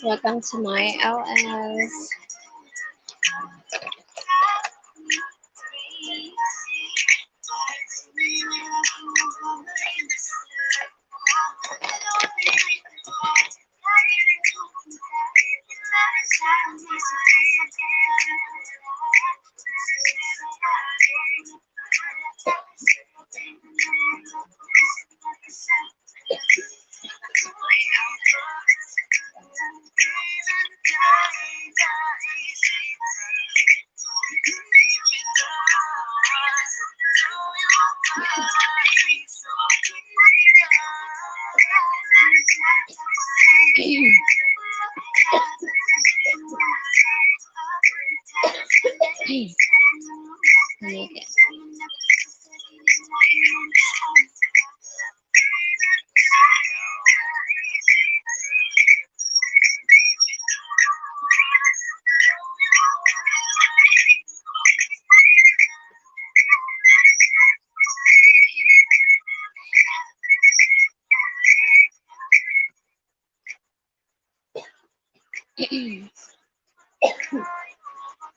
Welcome to my LS.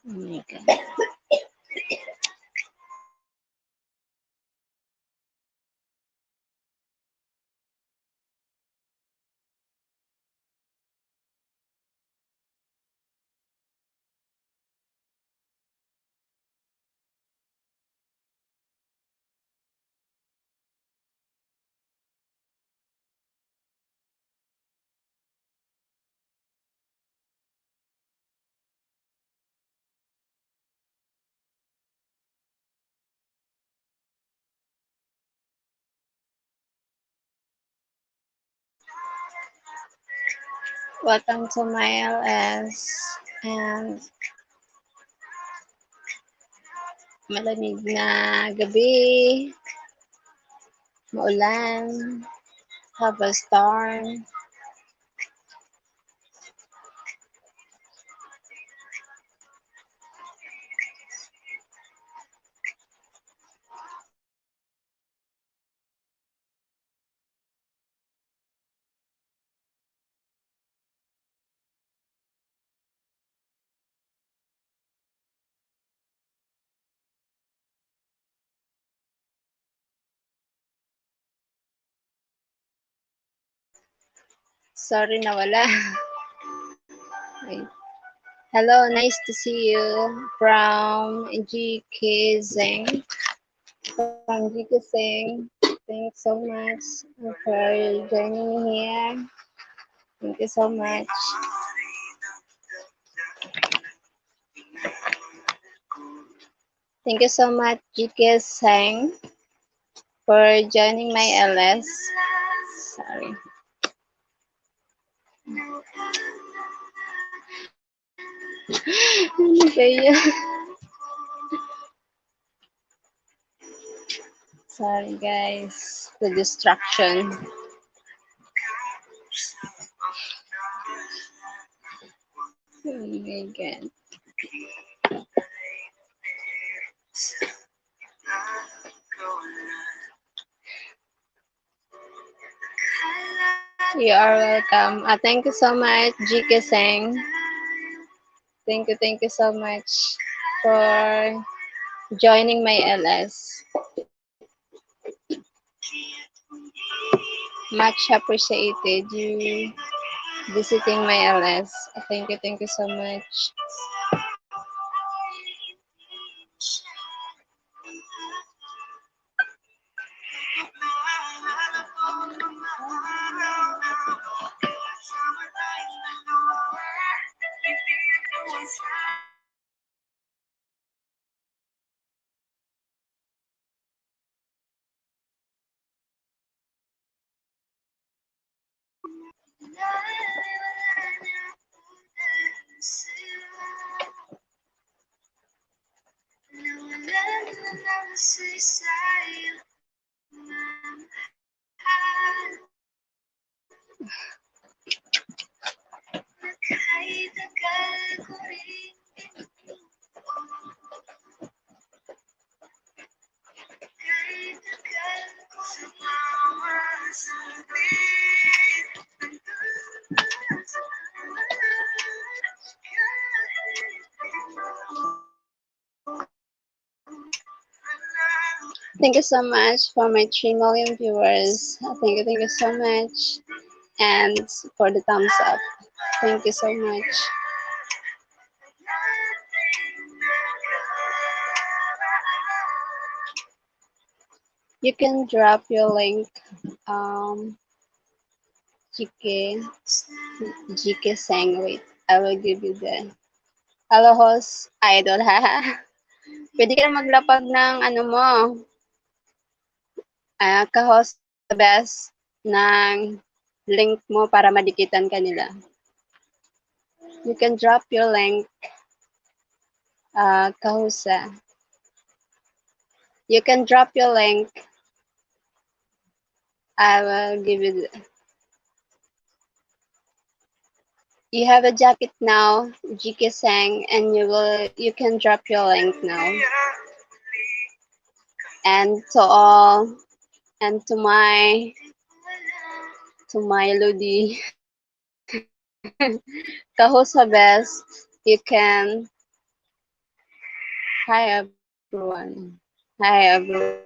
Oh my God. Welcome to my LS. And malamig na gabi, maulan, have a storm. Sorry nawala. Wait. Hello, nice to see you from GK Zeng. From GK Zeng. Thanks so much for joining me here. Thank you so much. Thank you so much, GK Zeng, for joining my LS. Sorry. Ano ba yun? Sorry guys, the distraction. Oh my God. You are welcome. Thank you so much, GK Seng. Thank you so much for joining my LS. Much appreciated you visiting my LS. Thank you so much. Thank you so much for my 3 million viewers. Thank you so much. And for the thumbs up. Thank you so much. You can drop your link, GK, GK Sang. Wait, I will give you the. Hello, host, idol, haha. Pwede ka na maglapag ng ano mo, ka-host the best ng link mo para madikitan ka nila. You can drop your link, kahusa. You can drop your link. I will give you. You have a jacket now, GK Sang, and you can drop your link now. And to all, and to my Ludi, kahusa best, you can. Hi everyone. Hi everyone.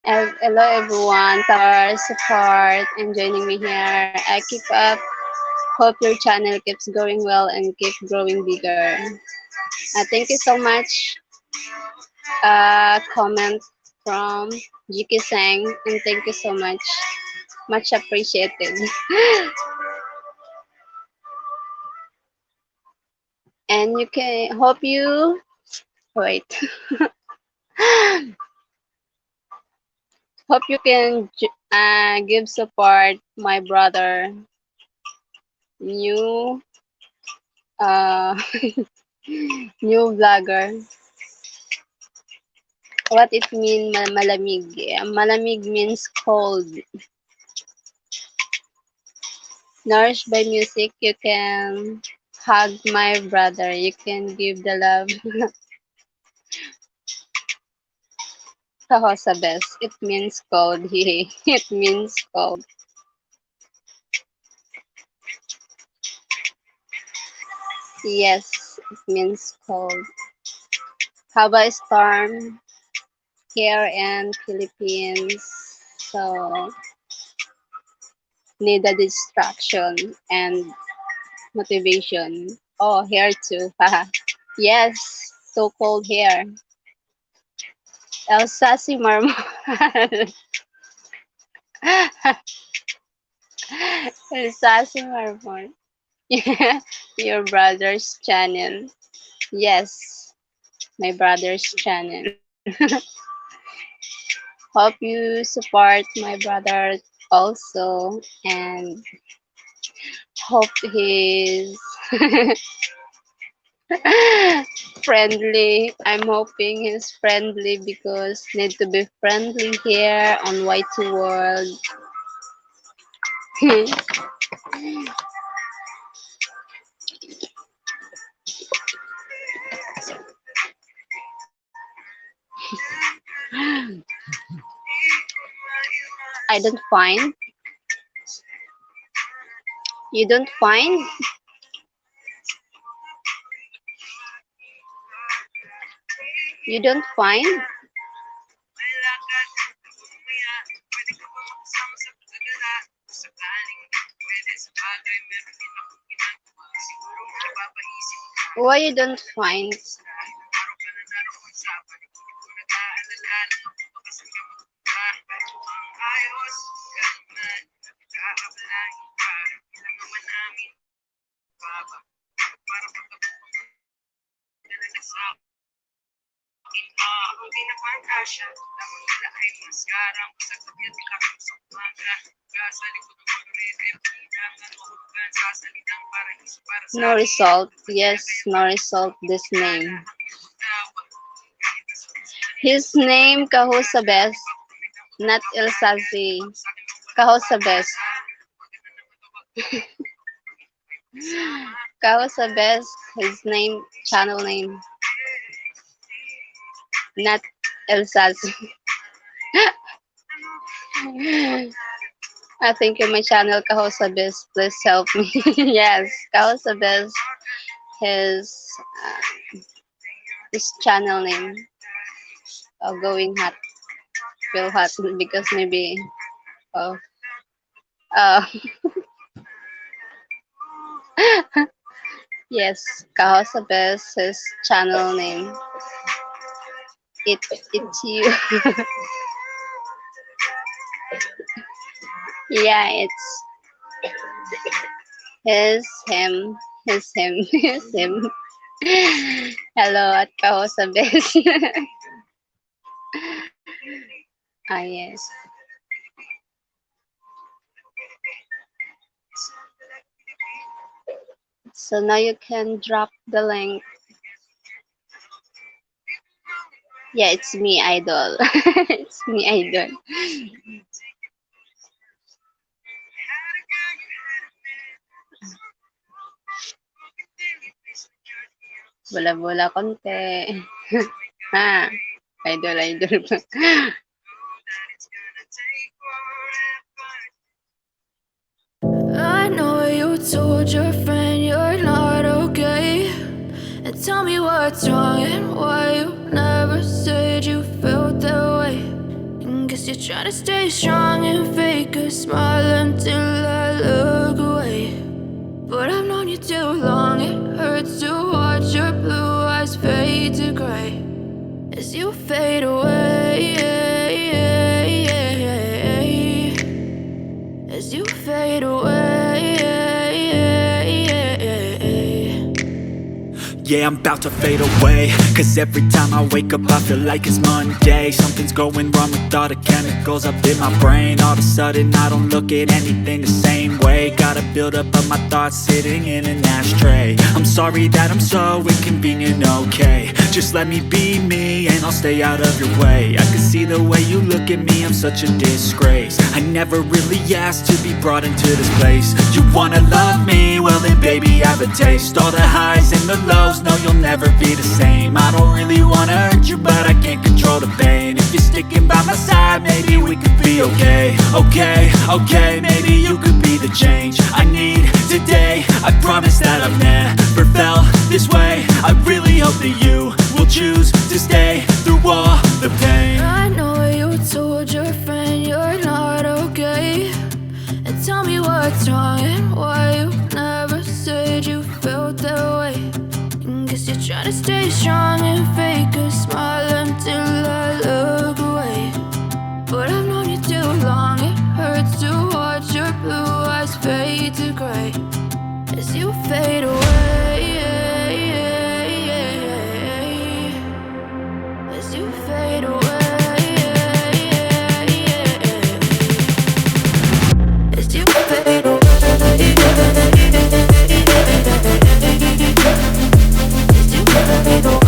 Hello everyone. For support and joining me here. I keep up. Hope your channel keeps going well and keep growing bigger. Thank you so much. Comment from GK Sang, and thank you so much. Much appreciated. And you can hope you wait. Hope you can give support my brother new new vlogger. What it mean malamig? Malamig means cold. Nourished by music, you can hug my brother. You can give the love. Kahosa best. It means cold. It means cold. Yes, it means cold. How about storm here in Philippines? So need a distraction and motivation. Oh, here too. Haha. Yes, so cold here. El Sasi Marmol. El Sasi Marmol. Your brother's channel. Yes, my brother's channel. Hope you support my brother also, and hope he's friendly. I'm hoping he's friendly because need to be friendly here on YT World. I don't find. You don't find? You don't find? Why you don't find? No result. Yes, no result. This name. His name Kahusabes, not Ilsazi. Kahusabes. Kahusabes. His name, channel name, not Ilsazi. I think in my channel, Kahosabes, please help me. Yes, Kahosabes, his, his channel name, going hot, feel hot, because maybe, oh, uh, yes, Kahosabes, his channel name, it's you. Yeah, it's him, his him. Hello at Kahosabes. Ah, yes. So now you can drop the link. Yeah, it's me, idol. It's me, idol. Bola-bola konti. Ha? Idol, idol pa. I know you told your friend you're not okay. And tell me what's wrong and why you never said you felt that way. And guess you're trying to stay strong and fake a smile until I look away. But I've known you too long, it hurts to watch your blue eyes fade to gray as you fade away. As you fade away. Yeah, I'm about to fade away. Cause every time I wake up I feel like it's Monday. Something's going wrong with all the chemicals up in my brain. All of a sudden I don't look at anything the same way. Gotta build up of my thoughts sitting in an ashtray. I'm sorry that I'm so inconvenient, okay. Just let me be me and I'll stay out of your way. I can see the way you look at me, I'm such a disgrace. I never really asked to be brought into this place. You wanna love me? Well then baby have a taste. All the highs and the lows, no you'll never be the same. I don't really wanna hurt you but I can't control the pain. If you're sticking by my side, maybe we could be okay. Okay, maybe you could be the change I need today. I promise that I've never felt this way. I really hope that you will choose to stay through all the pain. I know you told your friend you're not okay. And tell me what's wrong and why you never said you felt that way. And guess you're trying to stay strong and fake a smile until I look away. But I've known you too long, it hurts to watch your blue eyes fade to gray as you fade away. As you fade away. As you fade away. As you fade away.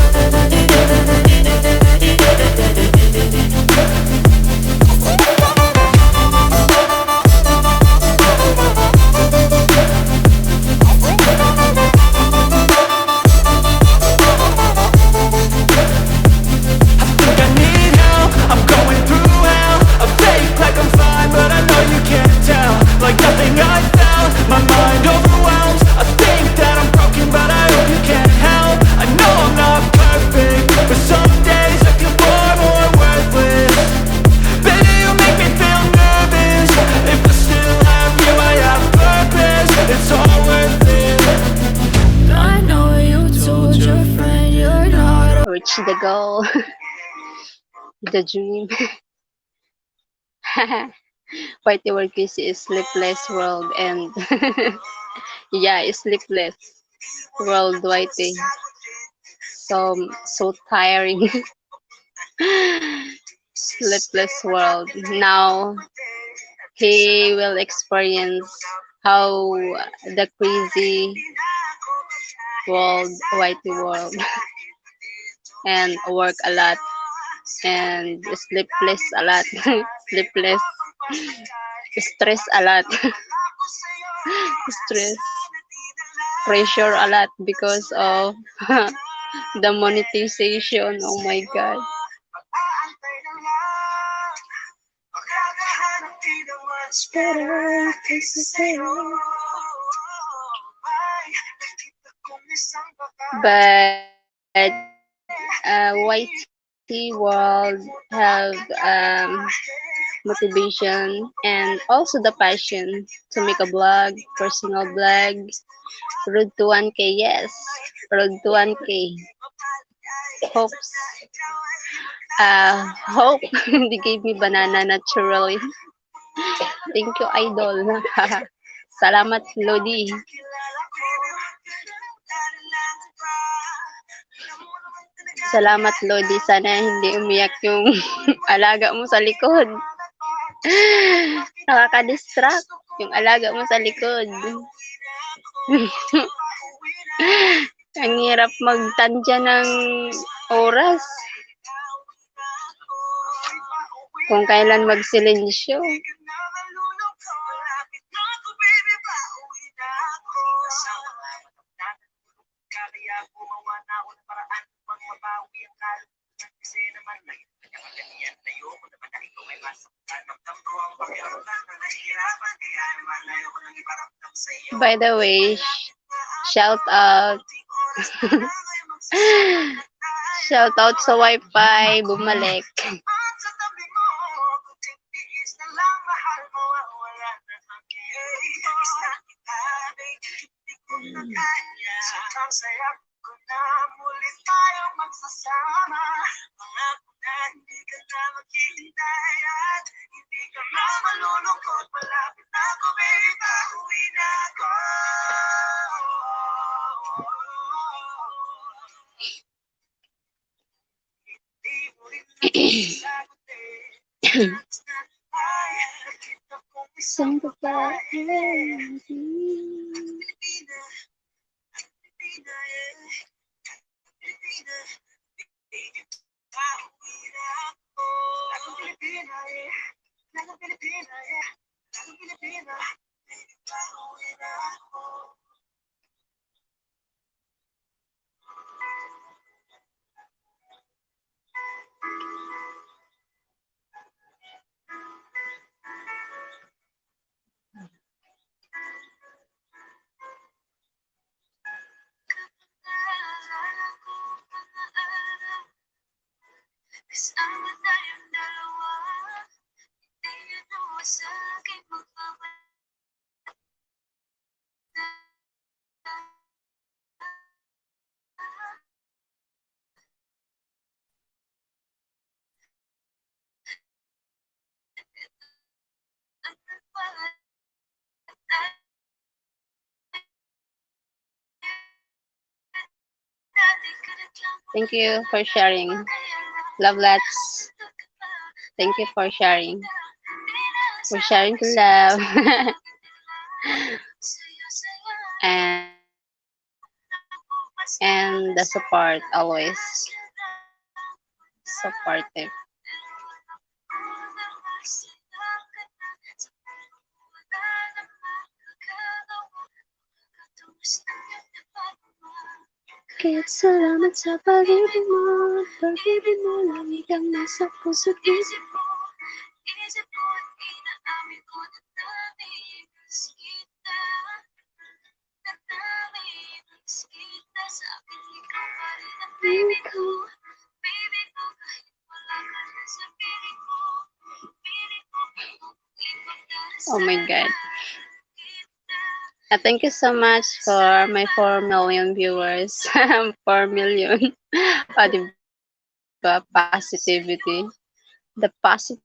Reach the goal, the dream. Party work is sleepless world and yeah, sleepless world whitey. So tiring. Sleepless world. Now he will experience how the crazy world, whitey world, and work a lot and sleepless a lot, sleepless, stress a lot, stress, pressure a lot because of the monetization. Oh my god. pero but YT World have motivation and also the passion to make a blog, personal blog, road to 1K, yes, road to 1K. Hopes, hope they gave me banana naturally. Thank you, idol. Salamat, Lodi. Salamat, Lodi. Sana hindi umiyak yung alaga mo sa likod. Nakaka-distract yung alaga mo sa likod. Ang hirap magtantya ng oras. Kung kailan magsilensyo. By the way, shout out. Shout out sa Wi-Fi, bumalik. Saan ka pa? Thank you for sharing. Love lots. Thank you for sharing. For sharing the love. and and the support always. Supportive. Kaya't salamat sa pag-ibig mo. Pag-ibig mo lamig ang nasa puso't isip ko. Isip ko at inaamin ko na nami-miss kita. Na nami-miss kita. Sa akin ikaw pa rin ang baby ko. Baby ko kahit wala ka na sa piling ko. Piling ko kung ikaw na. Oh my God. Thank you so much for my 4 million viewers. 4 million. Diba? Positivity. The positivity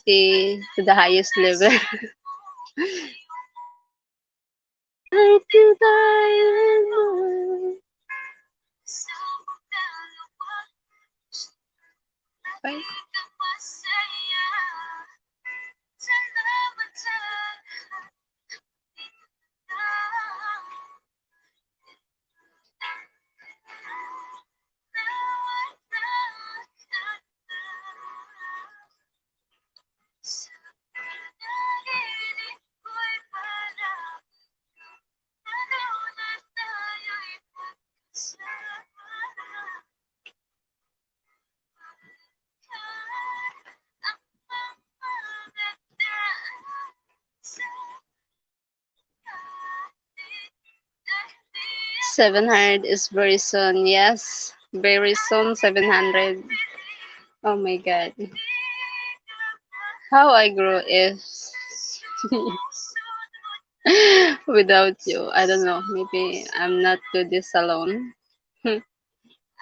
to the highest level. Bye. 700 is very soon. Yes, very soon. 700. Oh my god. How I grow is without you. I don't know. Maybe I'm not do this alone.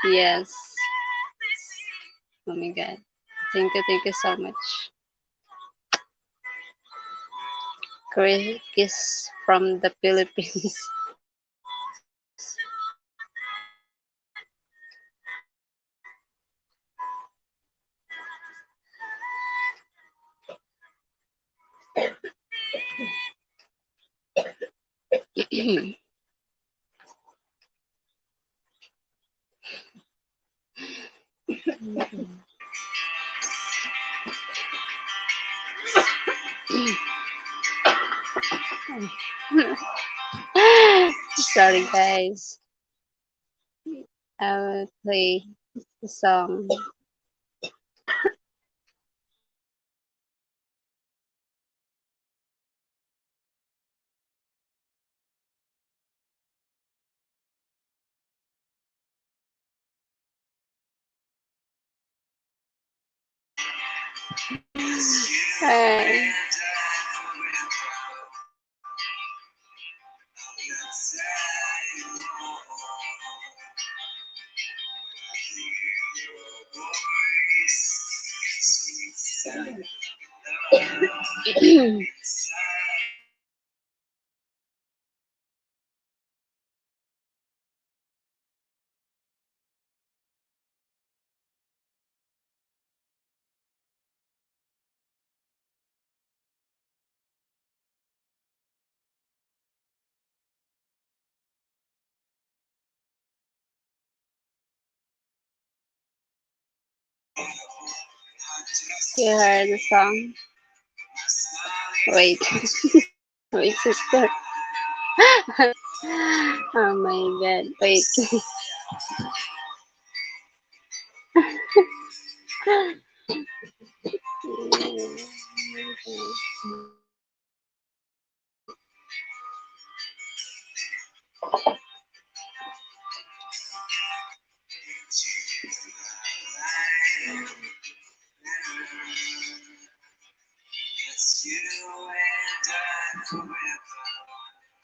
Yes. Oh my god. Thank you so much. Kiss from the Philippines. Sorry, guys. I will play the song. Hi. You heard the song? Wait. Wait, sister. Oh my god. Wait.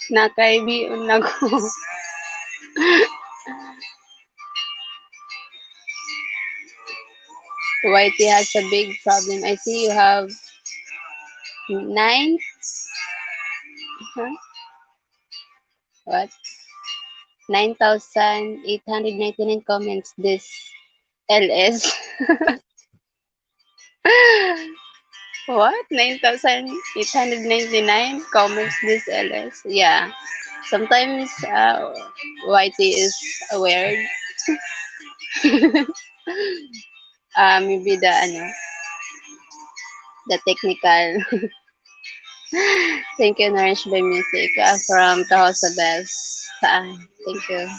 Nakaibiun ako. Whitey has a big problem. I see you have nine. Huh? What? 9,899 comments. This LS. What? 9,899 comments. This LS. Yeah. Sometimes Whitey is weird. Maybe the technical. Thank you, Nourish by Music from Tahosa Best. Thank you.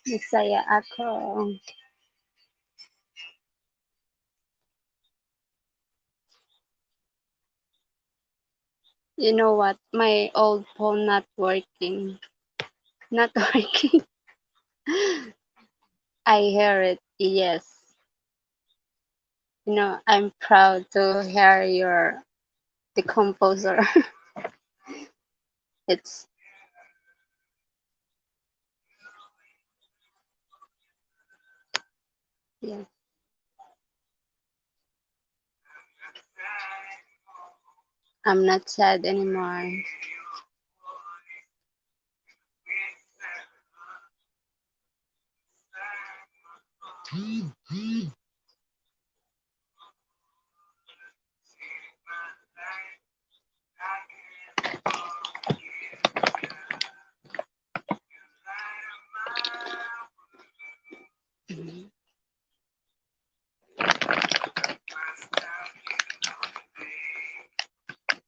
Masaya ako. You know what? My old phone not working. Not working. I hear it. Yes. I'm proud to hear your the composer. It's yeah. I'm not sad anymore.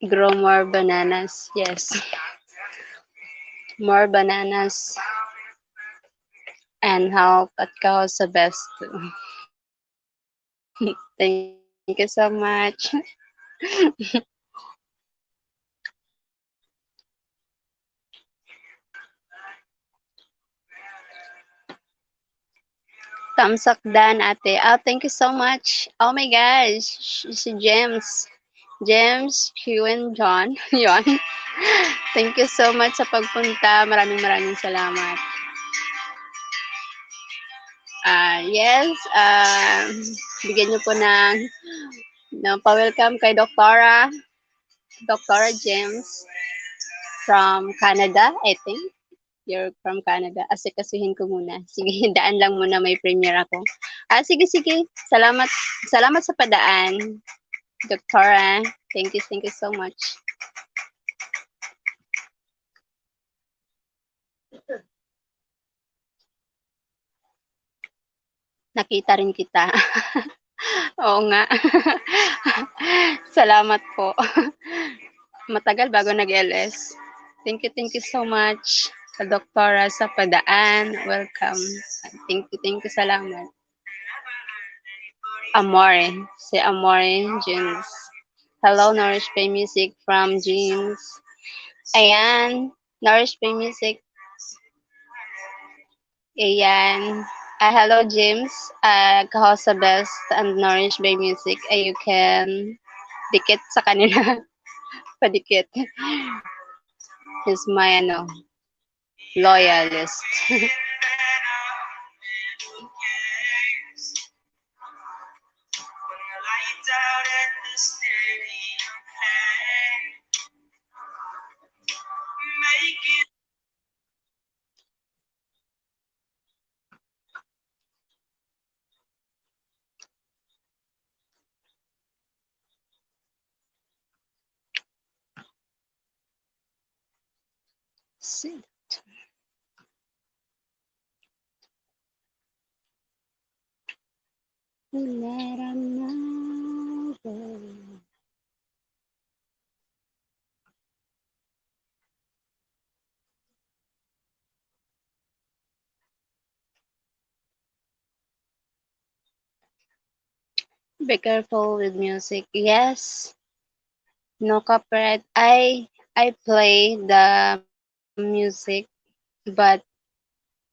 Grow more bananas. Yes, more bananas and help at Kahosa Best too. Thank you so much. Thumbs up dan, ate. Oh, thank you so much. Oh my gosh, si James. James, Hugh, and John. Yon. Thank you so much sa pagpunta. Maraming salamat. Yes, bigyan niyo po ng pa-welcome kay Doktora James from Canada, I think. You're from Canada. Asikasuhin ko muna. Sige, daan lang muna, may premiere ako. Sige. Salamat, salamat sa padaan, Doktora. Thank you so much. Nakita rin kita. Oo nga. Salamat po. Matagal bago nag-LS. Thank you so much, Doktora, sa padaan. Welcome. Thank you, salamat. Amore. Si Amore Jeans. Hello, Nourish Bay Music from Jeans. Ayan. Nourish Bay Music. Ayan. Hello, James. Kahosa Best and Nourish Bay Music. You can dikit sa kanila. Padikit. He's my loyalist. Sit. Let 'em know. Be careful with music. Yes, no copyright. I play the music, but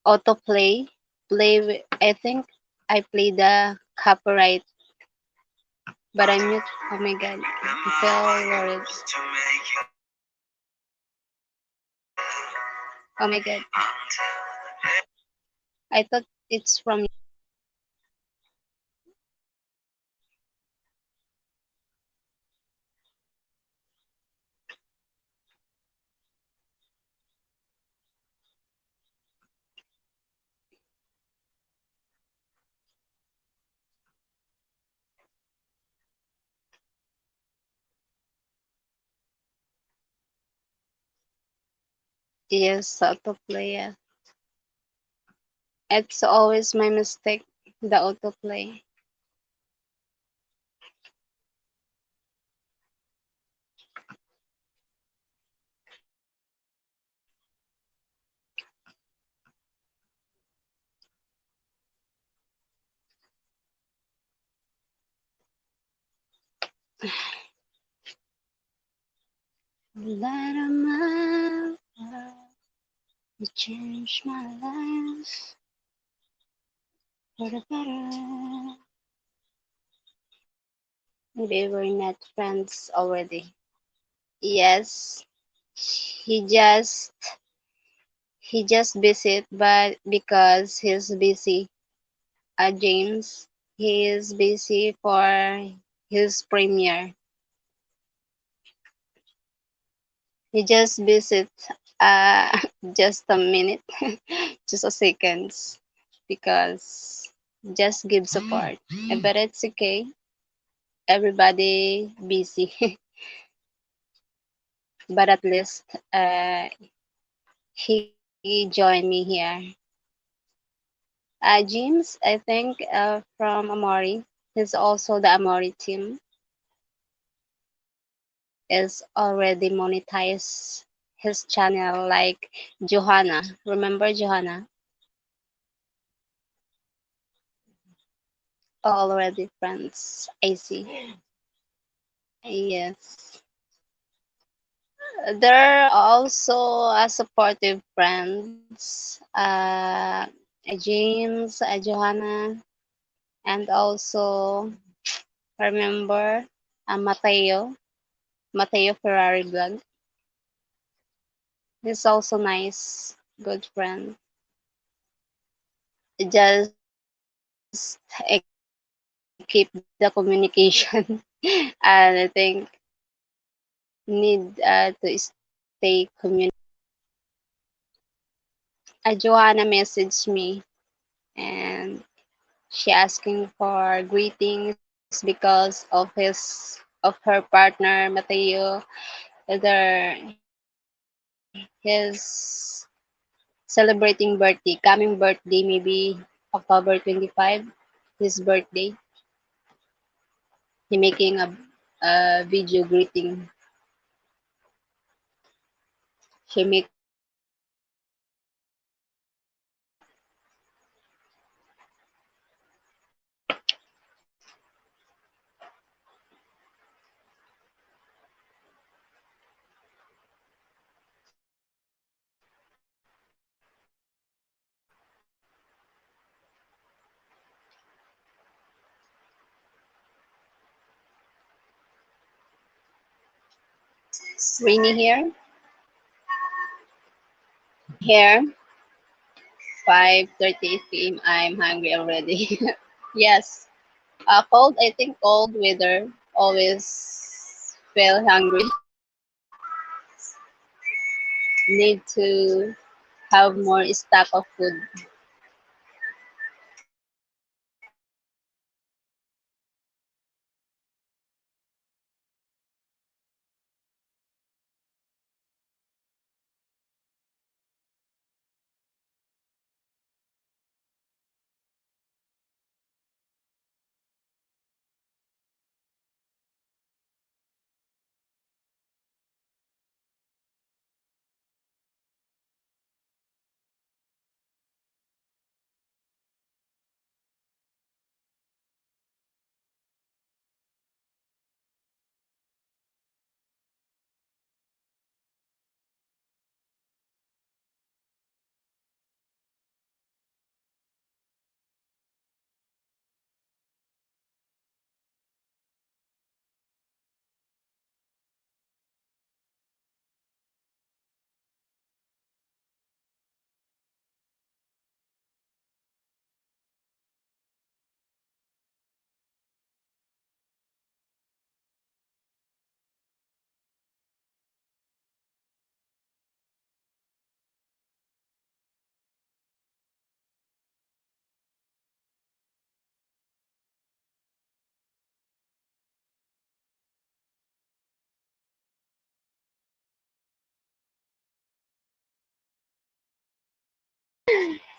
autoplay. I think I play the copyright, but I'm mute. Oh my god, I feel worried. Oh my god, I thought it's from. Yes, autoplay. Yeah. It's always my mistake. The autoplay. Let 'em out. You changed my life for the better. We were not friends already. Yes, he just he just visit, but because he's busy, James, he is busy for his premiere. He just visit, uh, just a minute, just a seconds, because just give support. But it's okay. Everybody busy, but at least he joined me here. James, I think from Amori. He's also the Amori team. is already monetized his channel like Johanna. Remember Johanna? Already friends. I see. Yes. There are also supportive friends, James, Johanna, and also remember Mateo Ferrari vlog. He's also nice, good friend. Just keep the communication, and I think need to stay communicating. Joanna messaged me and she asking for greetings because of her partner Mateo. His celebrating birthday, coming birthday, maybe October 25, his birthday. He making a video greeting. She make rainy here. Here, 5:38 p.m. I'm hungry already. Yes, cold. I think cold weather always feel hungry. Need to have more stock of food.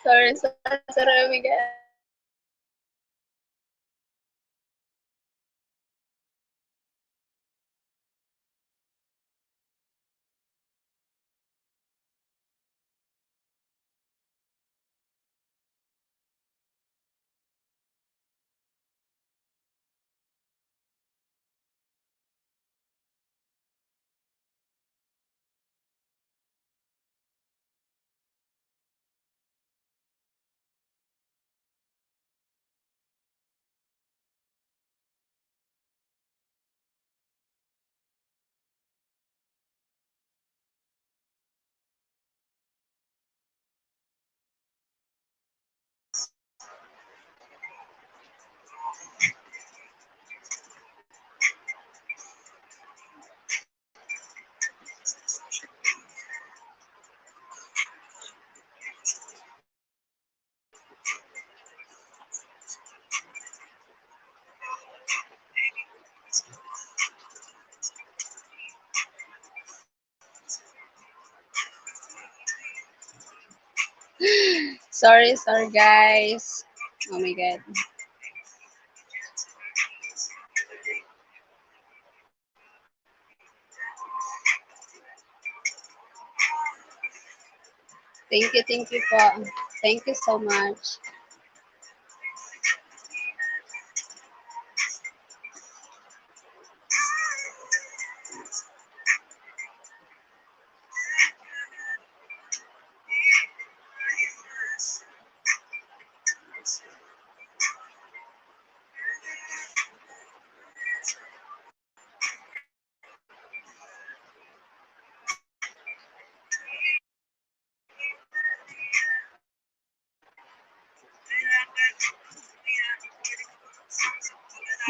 Sorry, oh my God. Sorry, guys. Oh my God. Thank you po. Thank you so much.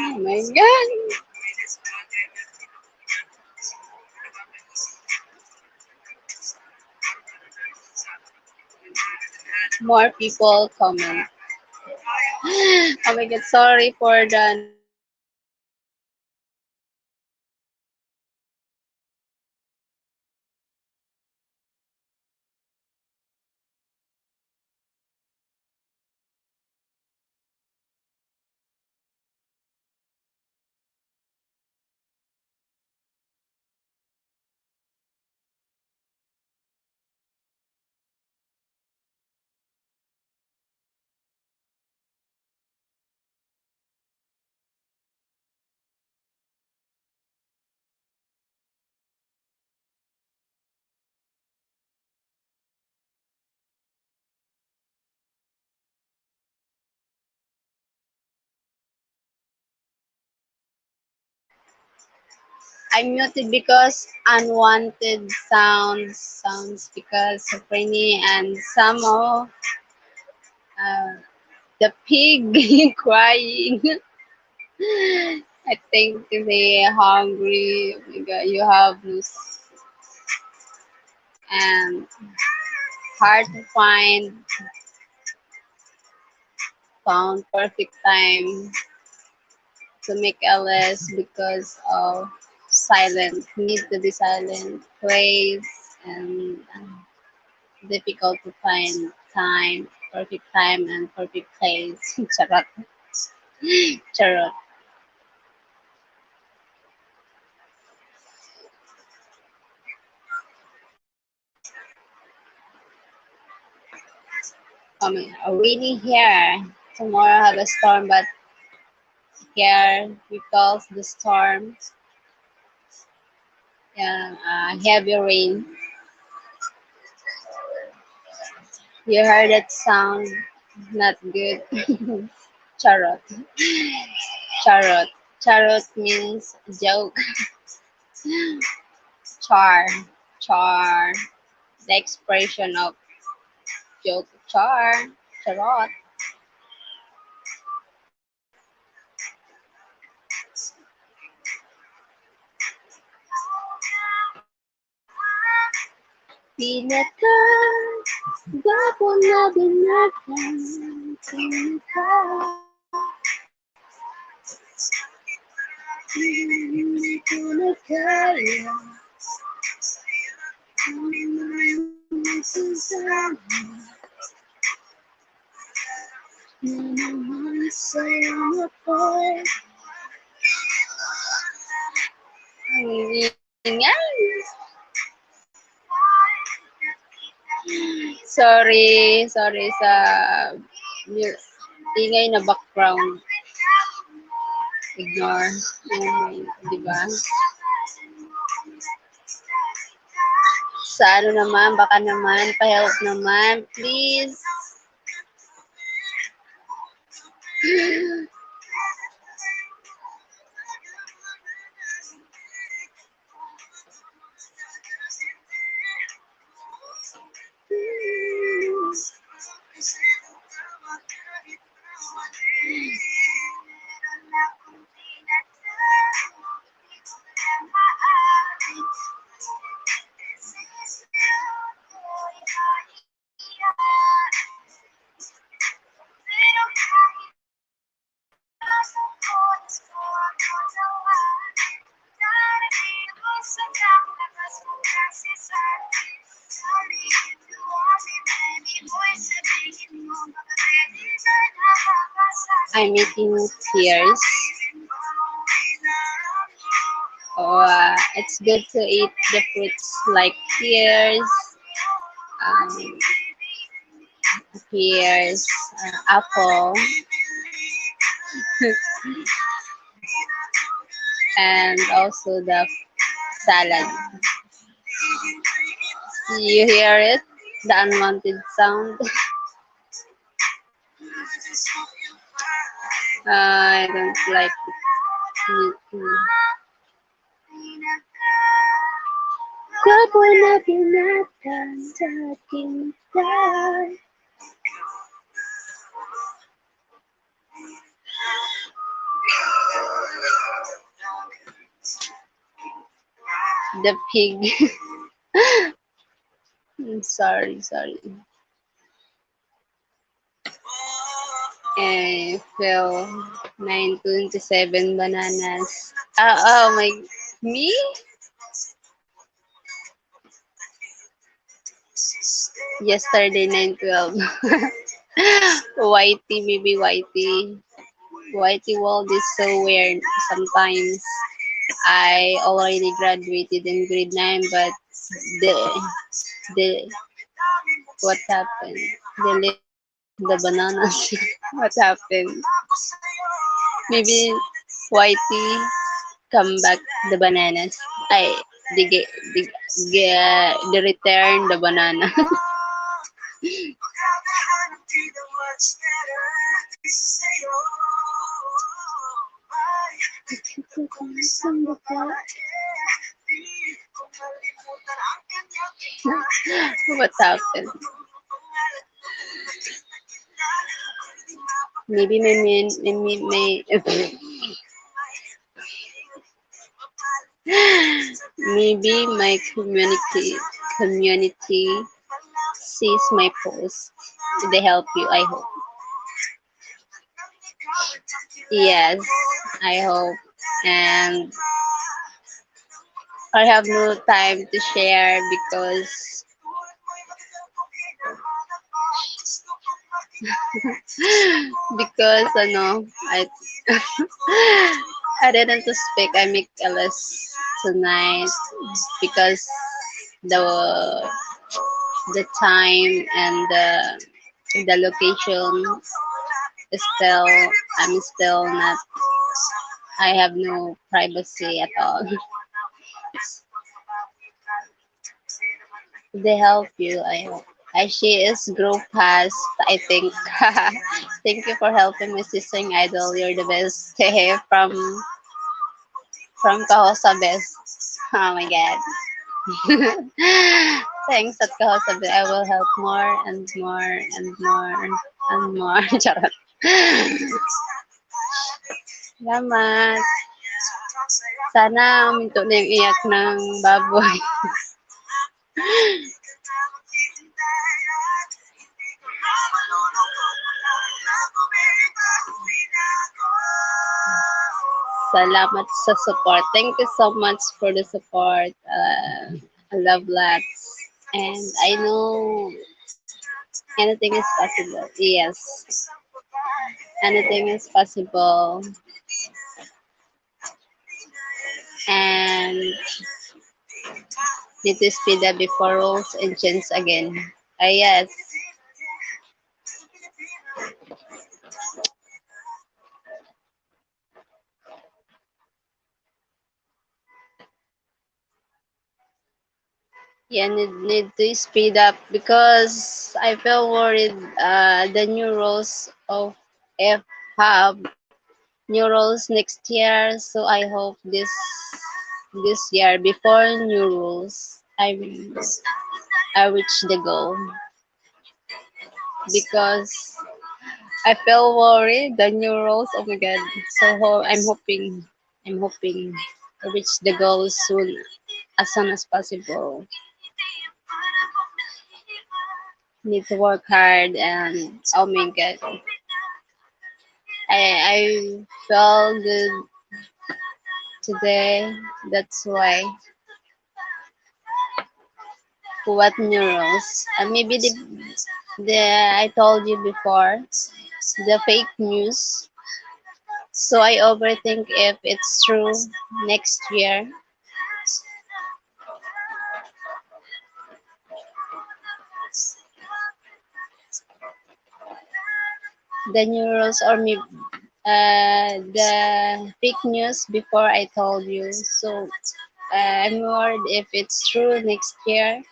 Oh my God. More people comment. Oh my God, sorry for the I muted because unwanted sounds because of rainy and some of uh, the pig crying. I think they hungry. Oh my God, you have loose and hard to found perfect time to make LS because of silent need to be silent place and difficult to find time and perfect place. Charot. Charot. Rainy here. Tomorrow have a storm, but here because the storm, yeah, heavy rain. You heard that sound? Not good. Charot. Charot. Charot means joke. Char. Char. The expression of joke. Char. Charot. Pinaka. Gwapo na binatang. Pinaka. Hindi ko na kaya. Sasama. Naman sa'yo ako'y ang ingay. Sorry sa ingay na background. Ignore. Di ba? Sa ano naman, baka naman, pa-help naman, please. I'm eating tears. Oh, it's good to eat the fruits like pears, um, pears, apple, and also the salad. You hear it? The unwanted sound. I don't like it. Guwapo na binatang sa aking mata. The pig. Sorry. Fell 927 bananas. Oh my, me? Yesterday 912. Whitey, maybe Whitey. Whitey world is so weird sometimes. I already graduated in grade 9, but the the what happened? They left the bananas. What happened? Maybe Whitey come back the bananas. I they return the banana. What happened? Maybe maybe my community sees my post. They help you, I hope. Yes, I hope. And I have no time to share because I I didn't speak. I make a list tonight because the the time and the location is still I'm still not I have no privacy at all. They help you, I hope. She is grow past, I think. Thank you for helping my sister idol. You're the best. From Kahosa Best. Oh my god. Thanks at Kahosa Best. I will help more and more and more and more. Charot. Salamat. Sana minto na yung iyak ng baboy. Salamat sa support. Thank you so much for the support. I love lots. And I know anything is possible. Yes. Anything is possible. And need to speed up before rules and change again. Yes. Yeah, need to speed up because I feel worried the new rules of F have new rules next year, so I hope this year before new rules I reach the goal because I feel worried the new rules. Oh my god! So I'm hoping to reach the goal soon as possible. Need to work hard and oh my god, I felt good today. That's why. What neurons? Maybe the I told you before the fake news. So I overthink if it's true next year. the news or maybe the fake news before I told you. So I'm worried if it's true next year.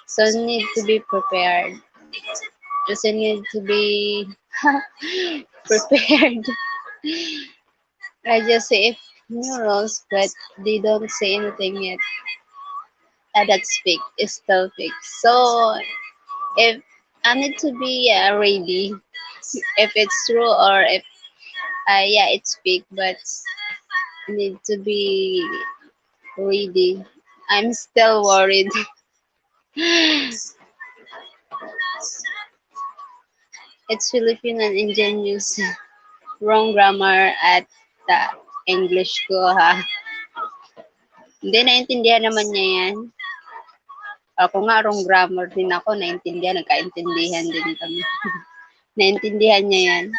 So need to be prepared. Just need to be prepared. I just say if new rules, but they don't say anything yet. That's fake. It's still fake. So if I need to be ready, if it's true or if yeah, it's fake, but need to be ready. I'm still worried. It's Filipino and ingenious. Wrong grammar at the English ko ha. Hindi, naintindihan naman niya yan. Ako nga, wrong grammar din ako. Naintindihan, nagkaintindihan din kami. Naintindihan niya yan.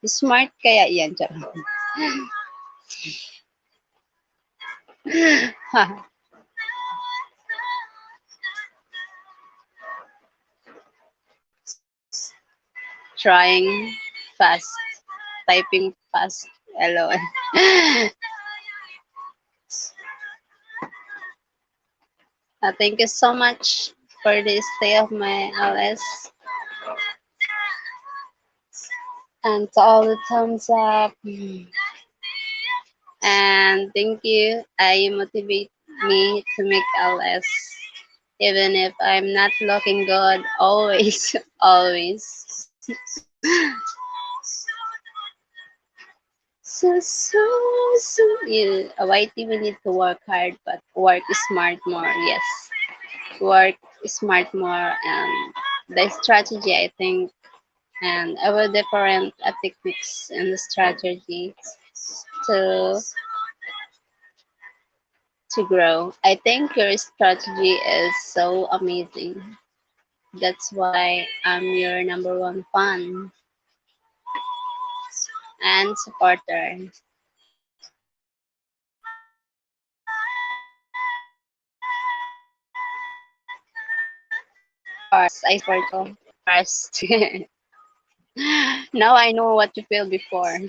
Smart kaya yan. Charot. Trying fast. Typing fast. LOL. Thank you so much for the stay of my LS. And to all the thumbs up. And thank you. You motivate me to make LS. Even if I'm not looking good, always, always. Yeah, YT, we need to work hard, but work smart more. Yes, work smart more, and the strategy, I think, and our different techniques and the strategy to to grow. I think your strategy is so amazing. That's why I'm your number one fan and supporter. Of course, I support you first. Now I know what you feel before.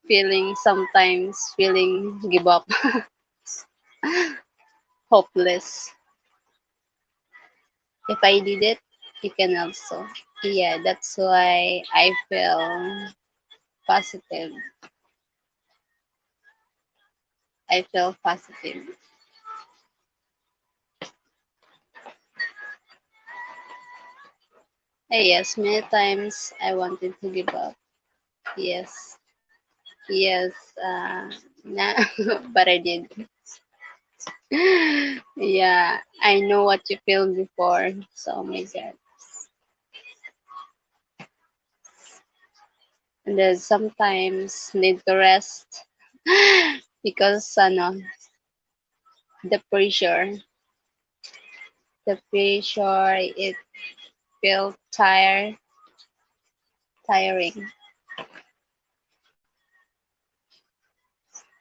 Feeling sometimes feeling give up, hopeless. If I did it, you can also. Yeah, that's why I feel positive. I feel positive. Yes, many times I wanted to give up. Yes, yes, nah, but I did. Yeah, I know what you feel before. So, oh my God. And then sometimes need to rest because the pressure, it feel tiring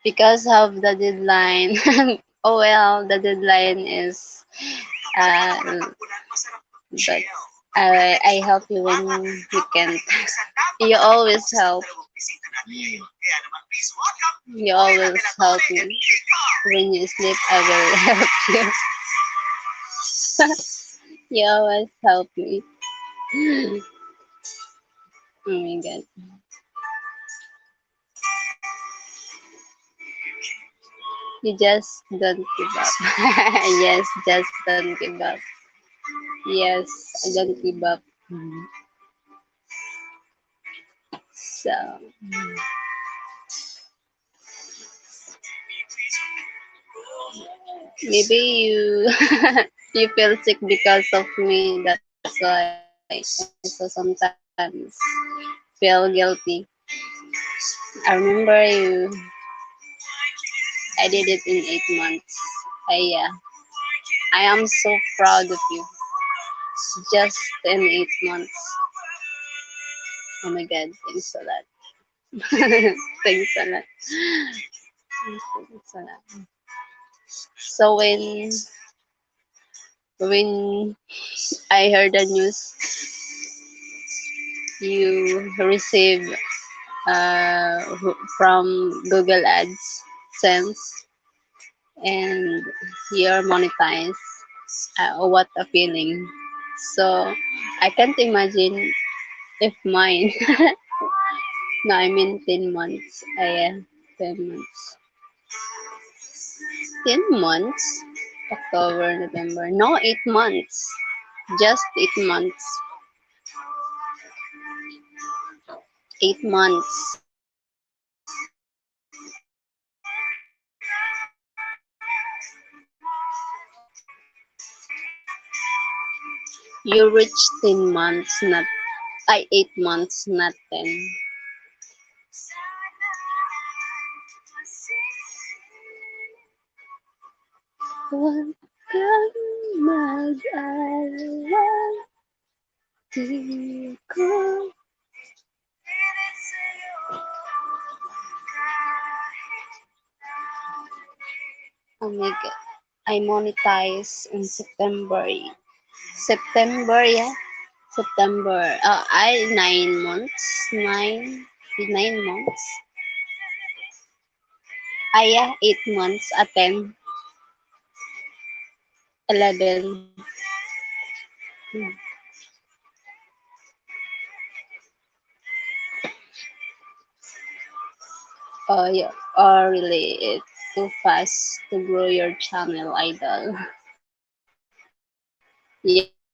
because of the deadline. Oh well, the deadline is but I help you when you can. You always help. You always help me. When you sleep, I will help you. You always help me. Oh my God. You just don't give up. Yes, just don't give up. Yes, I don't give up. So maybe you you feel sick because of me. That's why I also sometimes feel guilty. I remember I did it in 8 months. Yeah, I am so proud of you. Just in 8 months. Oh my God, thanks a lot. Thanks a lot. Thanks a lot. So when I heard the news you receive from Google AdSense and you're monetized. What a feeling. So I can't imagine if mine. No, I mean 10 months. Yeah, 10 months. 10 months? October, November. No, 8 months. Just 8 months. 8 months. You reach 10 months, not 8 months, not 10. Huwag kang mag-alala, di ko. Oh my God. I monetize in September. September, yeah. September. I 9 months. 9 months. Yeah, 8 months. 10. 11. Hmm. Yeah. Really, it's too fast to grow your channel, idol.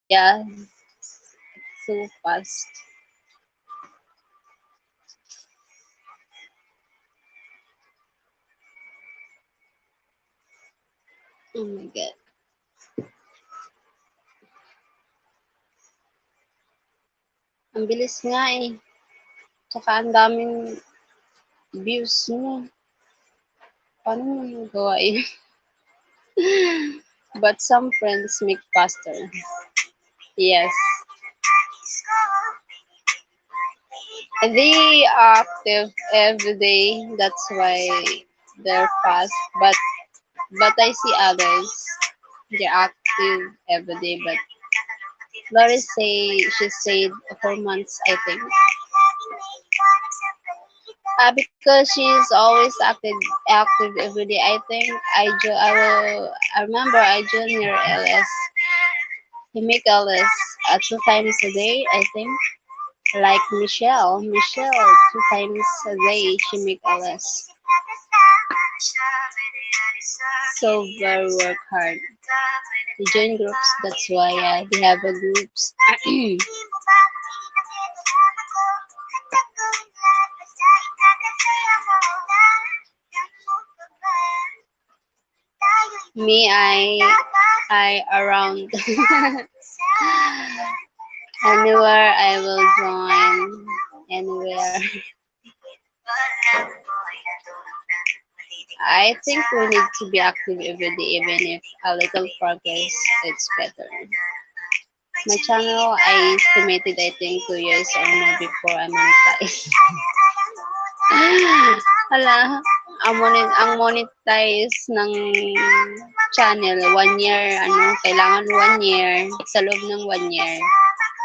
Yeah, too fast. Oh my God. Ang bilis nga eh. Tsaka ang daming views mo. Paano mo nagawa eh? But some friends make faster. Yes. They active every day. That's why they're fast. But I see others. They're active every day. But Lori she said 4 months, I think. Because she's always active every day. I think I remember I joined your LS. He make LS 2 times a day, I think. Like Michelle 2 times a day she make LS. So very work hard. They join groups. That's why they have a groups. Me, I around anywhere I will join. Anywhere. I think we need to be active every day, even if a little progress, it's better. My channel, I estimated I think 2 years or more before I monetize. Hala, ang monetize ng channel, 1 year, kailangan 1 year, sa loob ng 1 year,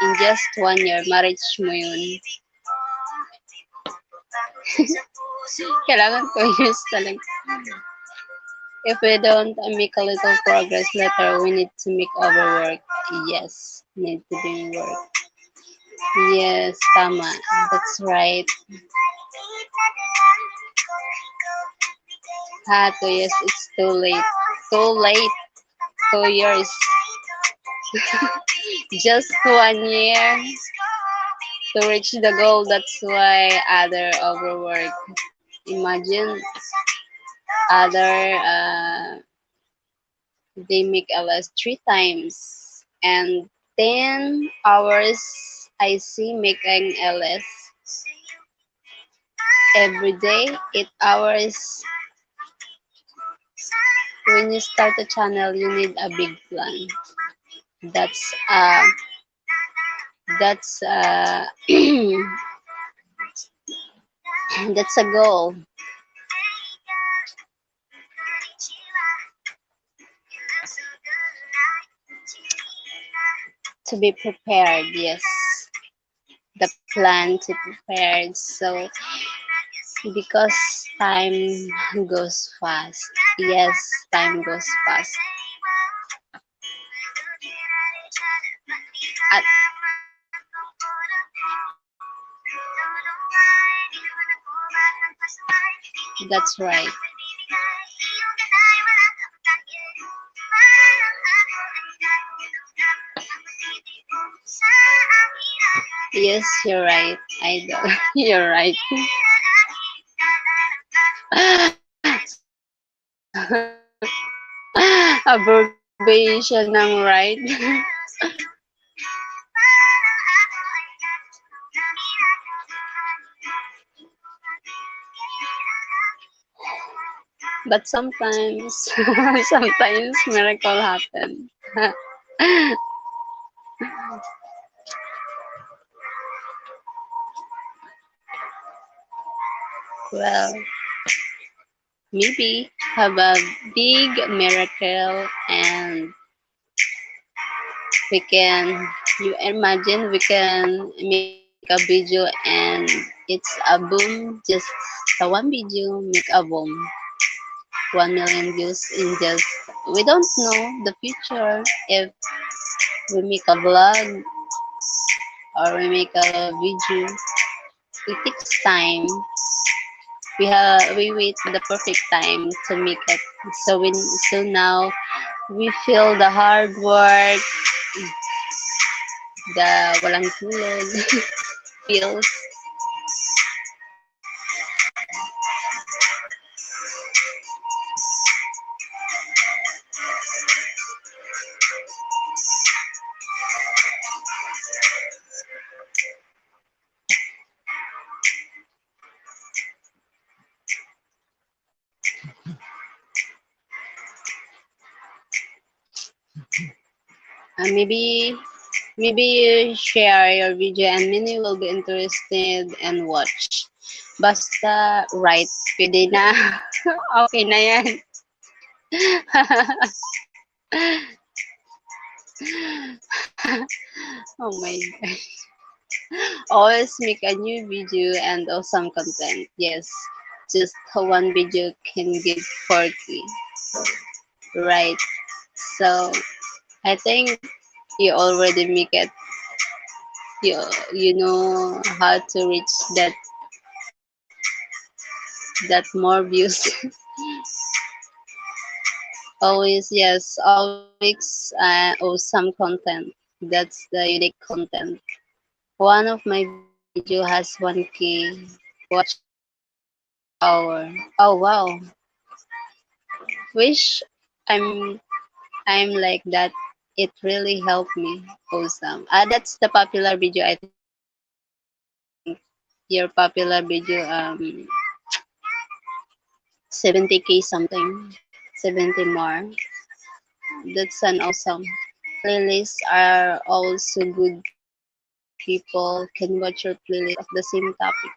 in just 1 year, ma-reach mo yun. Kailangan 2 years talaga. If we don't make a little progress later, we need to make overwork. Yes, need to do work. Yes, tama. That's right. 2 years, it's too late. Too late. 2 years. Just 1 year to reach the goal. That's why other overwork. Imagine other they make LS 3 times and 10 hours I see making LS every day 8 hours. When you start a channel you need a big plan. That's that's that's a goal. To be prepared, yes. the plan to prepare. So because time goes fast. Yes, time goes fast. At, that's right. Yes, you're right. I do. You're right. Abbreviation ng right. But sometimes, sometimes miracle happen. Well, maybe have a big miracle and we can, you imagine we can make a video and it's a boom, just the one video make a boom, 1 million views in just, we don't know the future if we make a vlog or we make a video. It takes time. We wait for the perfect time to make it. So now we feel the hard work, the walang tulog feels. Maybe you share your video and many will be interested and watch. Basta right, pwede na. Okay na yan. Oh my god. Always make a new video and awesome content. Yes, just one video can give 4K. Right. So I think you already make it. You you know how to reach that more views. Always yes, always awesome content. That's the unique content. One of my video has 1K watch hour. Oh wow. Wish I'm I'm like that. It really helped me. Awesome. That's the popular video. I think your popular video 70K something, 70 more. That's an awesome. Playlists are also good. People can watch your playlist of the same topic.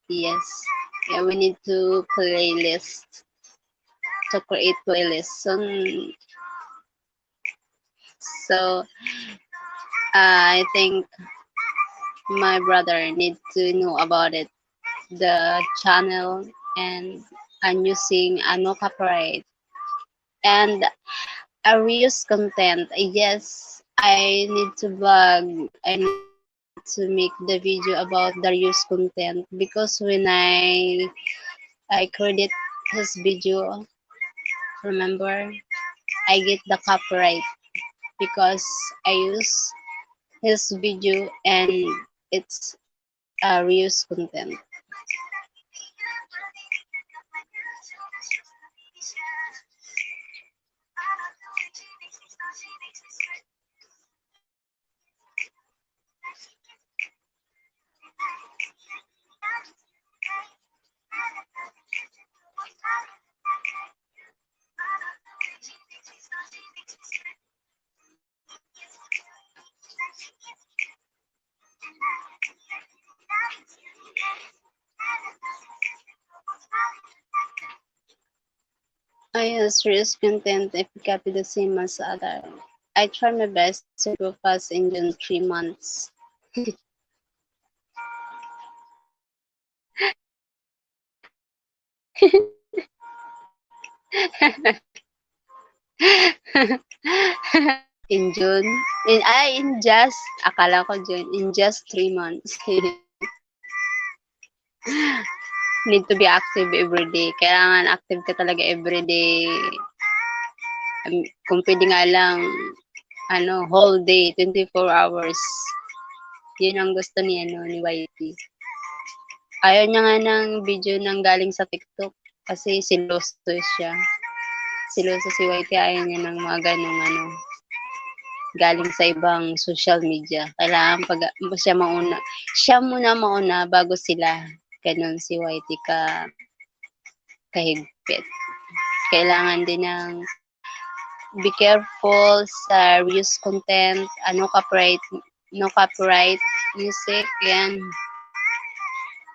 Yes. Yeah, we need to playlist to create playlists. So I think my brother need to know about it, the channel, and I'm using a no copyright and a reuse content. Yes, I need to vlog. I need to make the video about the reuse content because when I credit his video, remember, I get the copyright because I use his video and it's a reuse content. I use reuse content if you copy the same as other. I try my best to go fast in June 3 months. In June, in just, akala ko June, in just 3 months. Need to be active every day. Kailangan active ka talaga every day. Kung pwede nga lang, whole day, 24 hours. Yun ang gusto ni YT. Ayaw niya nga ng video nang galing sa TikTok kasi siloso siya. Siloso si YT, ayaw niya ng mga ganong galing sa ibang social media. Kailangan pag siya muna mauna bago sila. Ganon si YT kahigpit. Kailangan din ng be careful sa reuse content, no copyright music, yan.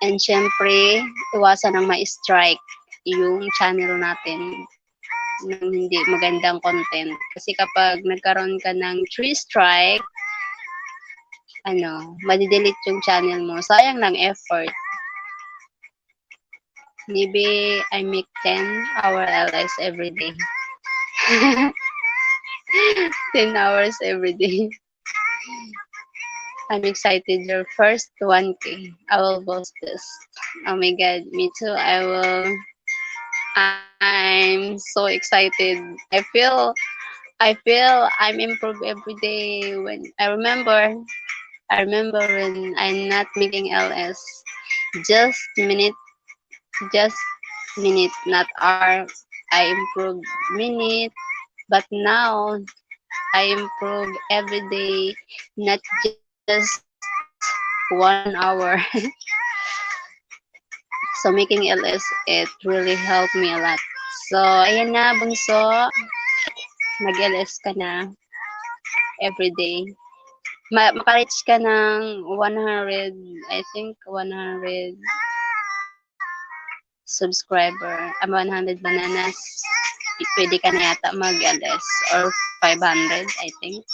And syempre, iwasan ng ma-strike yung channel natin ng hindi magandang content. Kasi kapag nagkaroon ka ng 3 strike, madidelete yung channel mo. Sayang lang effort. Maybe I make 10-hour LS every day. 10 hours every day. I'm excited. Your first 1K. I will post this. Oh my god, me too. I'm so excited. I feel I'm improved every day. When I remember when I'm not making LS. Just just minute, not hour. I improve minute, but now I improve every day, not just 1 hour. So making LS, it really helped me a lot. So ayan na, bunso, mag-LS ka na every day. Maka-reach ka ng 100, I think 100 subscriber, 100 bananas, pwede ka na yata mag-LS, or 500, I think.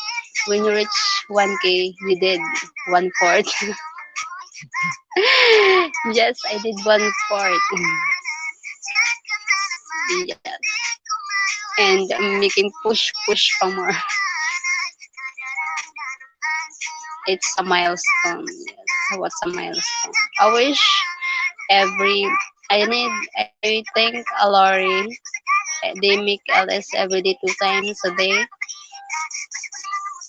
When you reach 1K, you did 1/4. Yes, I did 1/4. Yes. And I'm making push pa more. It's a milestone. Yes. What's a milestone? I wish I think Alori, they make LS every day 2 times a day.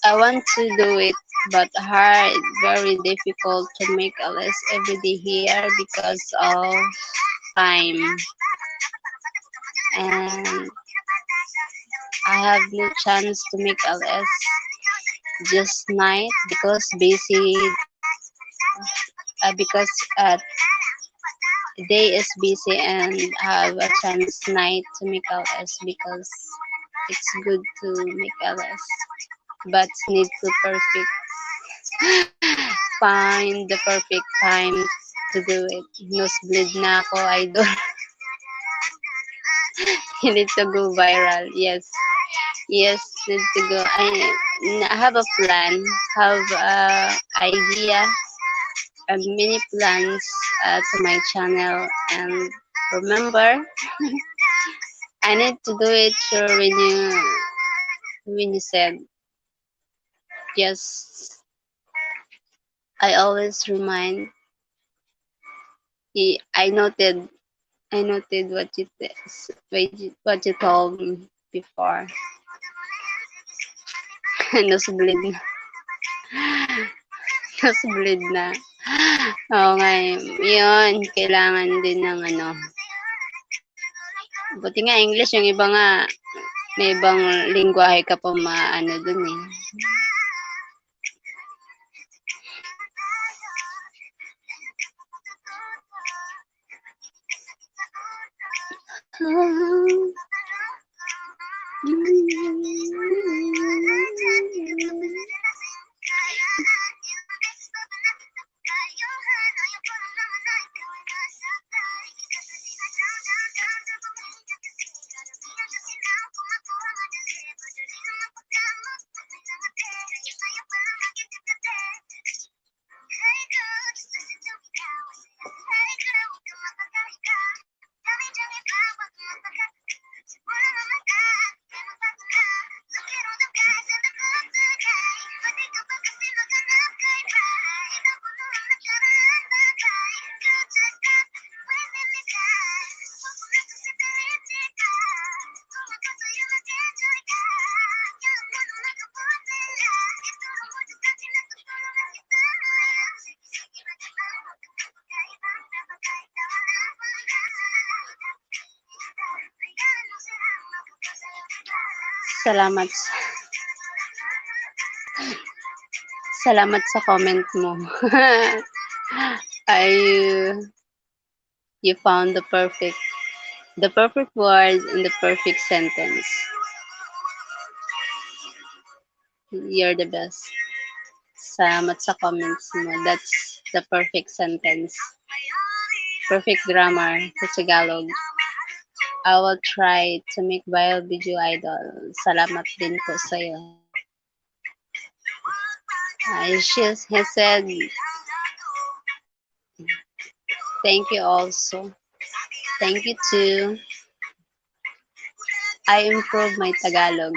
I want to do it, but hard, very difficult to make LS every day here because of time. And I have no chance to make LS just night because busy, because day is busy and have a chance night to make LS because it's good to make LS, but need to find the perfect time to do it. Nosebleed na ako, idol. You need to go viral. Yes, need to go. I have a plan, have a idea, many plans to my channel, and remember, I need to do it sure when you said yes. I always remind. I noted what you told me before. Nosebleed na. Nosebleed na. Oo nga, yun, kailangan din ng buti nga English, yung iba nga, may ibang lingwahe ka pa dun eh. Salamat. Salamat sa comment mo. I you found the perfect word in the perfect sentence. You're the best. Salamat sa comments mo. That's the perfect sentence. Perfect grammar sa Tagalog. I will try to make viral video idol. Salamat din po sa'yo. He said, thank you also. Thank you too. I improved my Tagalog.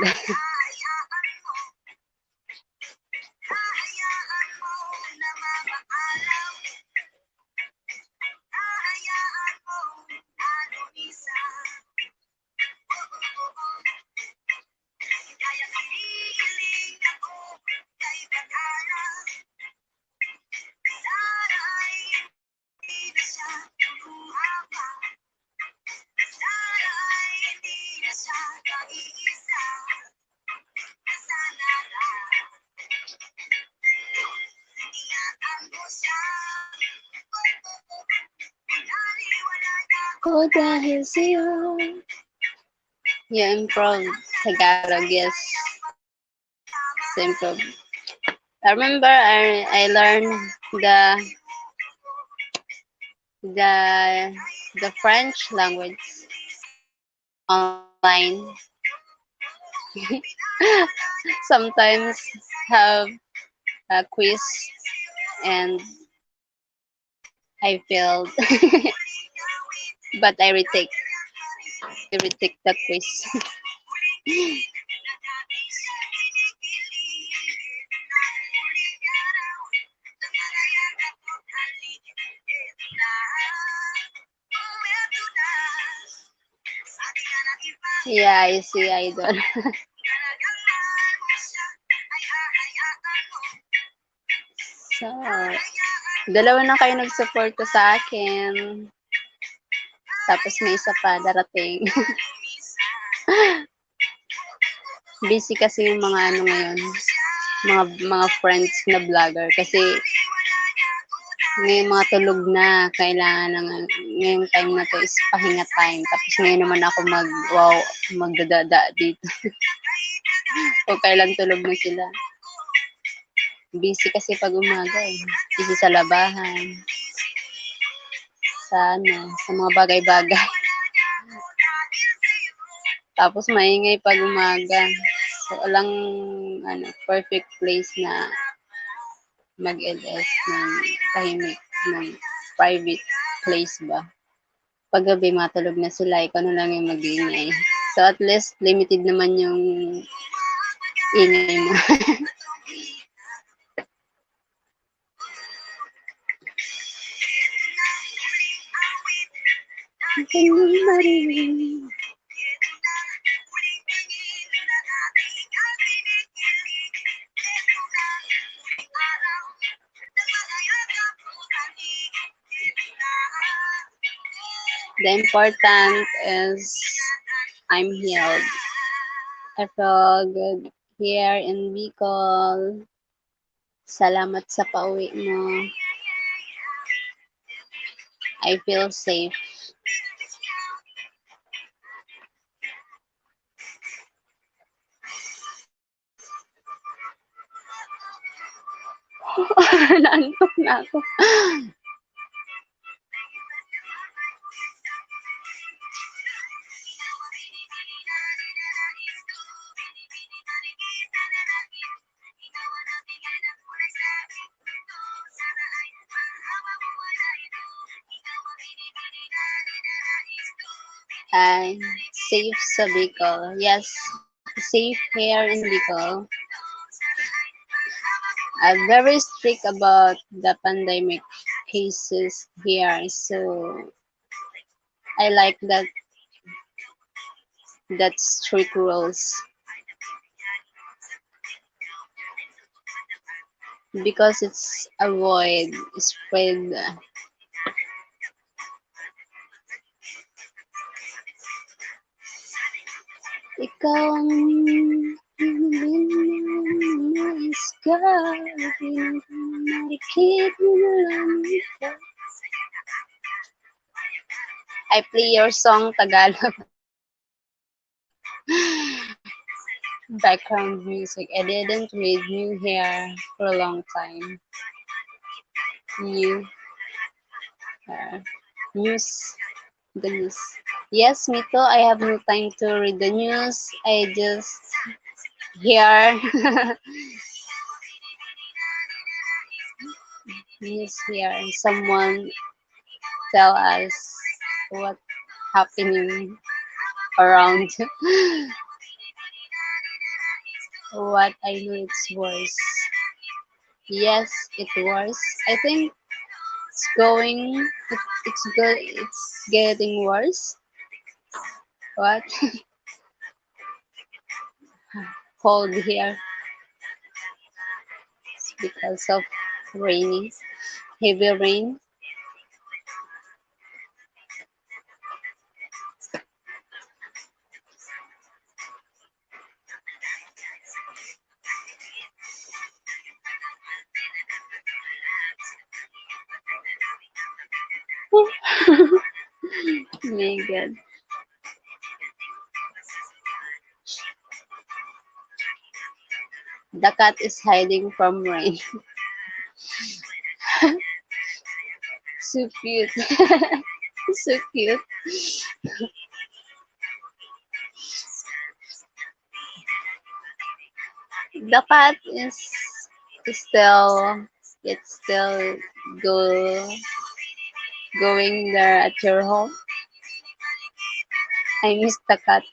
Ko dahil sa'yo. You improved Tagalog, yes. Improve. I remember I learned the French language online. Sometimes have a quiz and I failed, but I retake the quiz. Yeah, I see, idol. So, dalawa na kayo nag-support sa akin. Tapos may isa pa darating. Busy kasi yung mga ano ngayon, mga friends na vlogger kasi may mga tulog na, kailangan ng ngayong time na to is pahinga time. Tapos ngayon naman ako magdadada dito. O kailan tulog na sila. Busy kasi pag umaga eh. Busy sa labahan. Sa mga bagay-bagay. Tapos maingay pag umaga. So, walang perfect place na mag-LS ng tahimik, ng private place ba. Pag gabi matulog na sila, ikaw na lang yung mag-iingay. So at least limited naman yung ingay mo. The important is I'm healed. I feel good here in Bicol. Salamat sa pauwi mo. I feel safe. Naantok na ako. Safe sa Bicol. Yes, safe here in Bicol. I'm very strict about the pandemic cases here, so I like that strict rules because it's avoid spread. Ikaw ang is God. Marikit mo na lang ito. I play your song Tagalog. Background music. I didn't read new hair for a long time. New hair. News. The news. Yes, me too. I have no time to read the news. I just hear news here and someone tell us what happening around. What I know it's worse. Yes, it was. I think it's going. It's good. It's getting worse. What? Cold here because of rainy, heavy rain. My God. The cat is hiding from rain. So cute. So cute. The cat is still it's still go going there at your home. I miss the cat.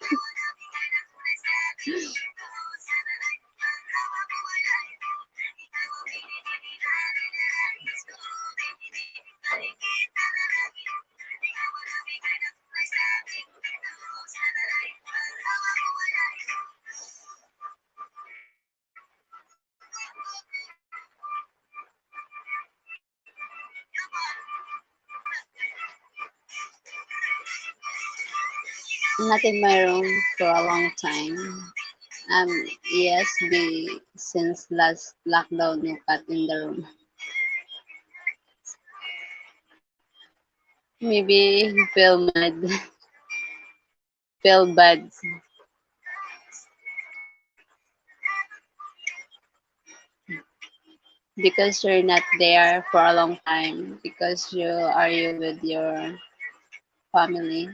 Not in my room for a long time. Yes, since last lockdown, no cat in the room. Maybe he feel mad, feel bad because you're not there for a long time because you with your family.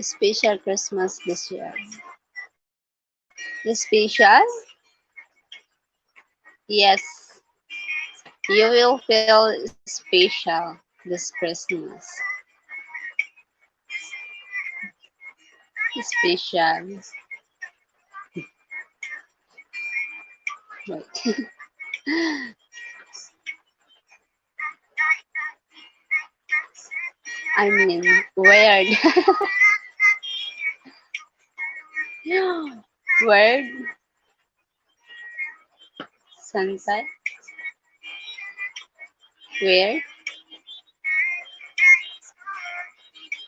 Special Christmas this year. The special? Yes, you will feel special this Christmas. Special. Right. I mean, weird. Weird. Sunset. Weird.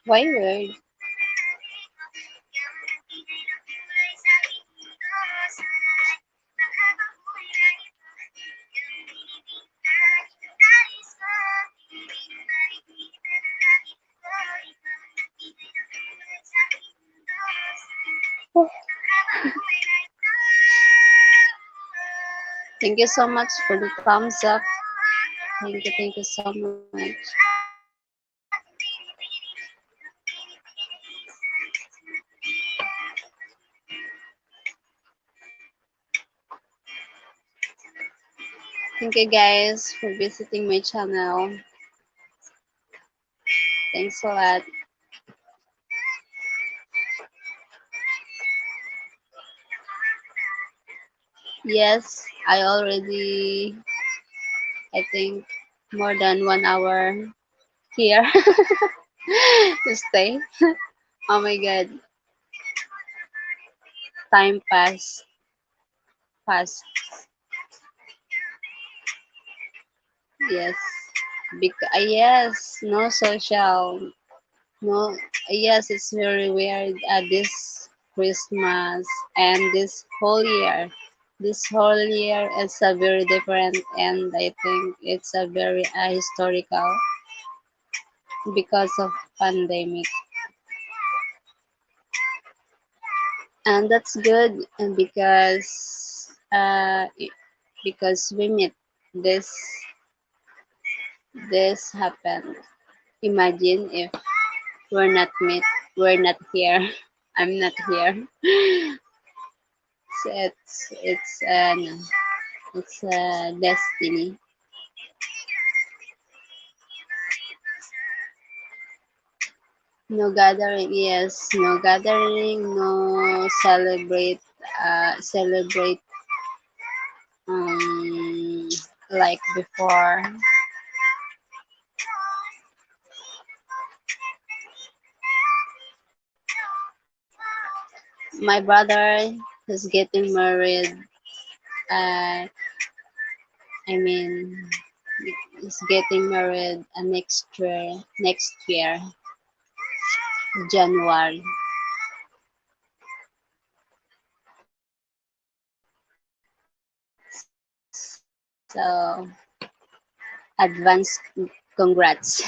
Why weird? Thank you so much for the thumbs up. Thank you so much. Thank you guys for visiting my channel. Thanks a lot. Yes, I already, I think, more than 1 hour here to stay. Oh my god, time pass. Yes, yes, no social, no. Yes, it's very weird. This Christmas and this whole year is a very different, and I think it's a very historical because of pandemic, and that's good, and because we meet this this happened. Imagine if we're not here. I'm not here. So it's a destiny. No gathering, yes, no gathering, no celebrate um like before. My brother is getting married. Uh, I mean, is getting married next year, January. So advance congrats.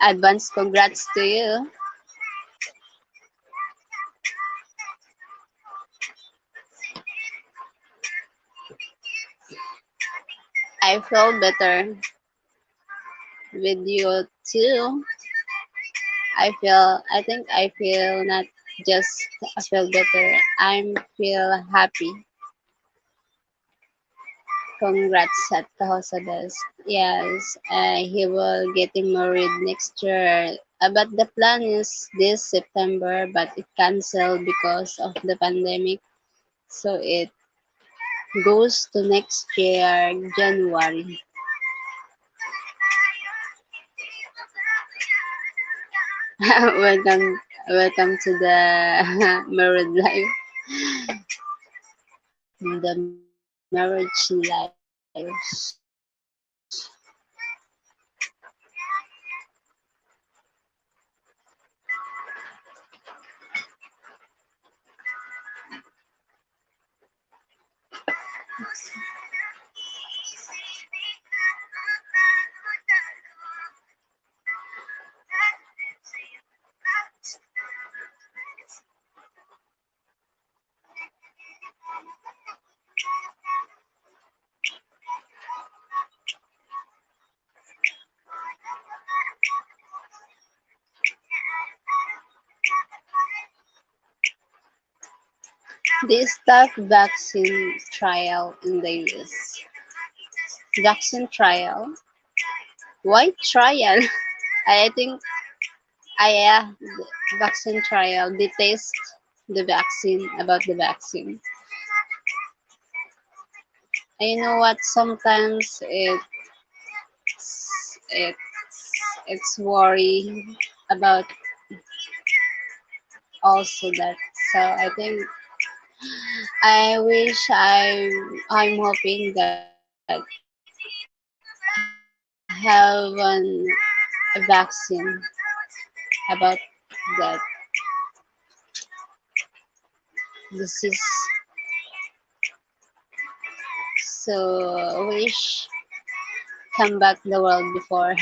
Advance congrats to you. I feel better with you too. I think I feel not just I feel better. I feel happy. Congrats at Tahosades. Yes, he will getting married next year. But the plan is this September, but it canceled because of the pandemic. So it goes to next year, January. welcome, welcome to the married life, the marriage lives. They start vaccine trial in the US. Vaccine trial? Why trial? I think the vaccine trial. They test the vaccine about the vaccine. And you know what? Sometimes it it's worry about also that. So I think I'm hoping that have a vaccine about that disease. So wish come back the world before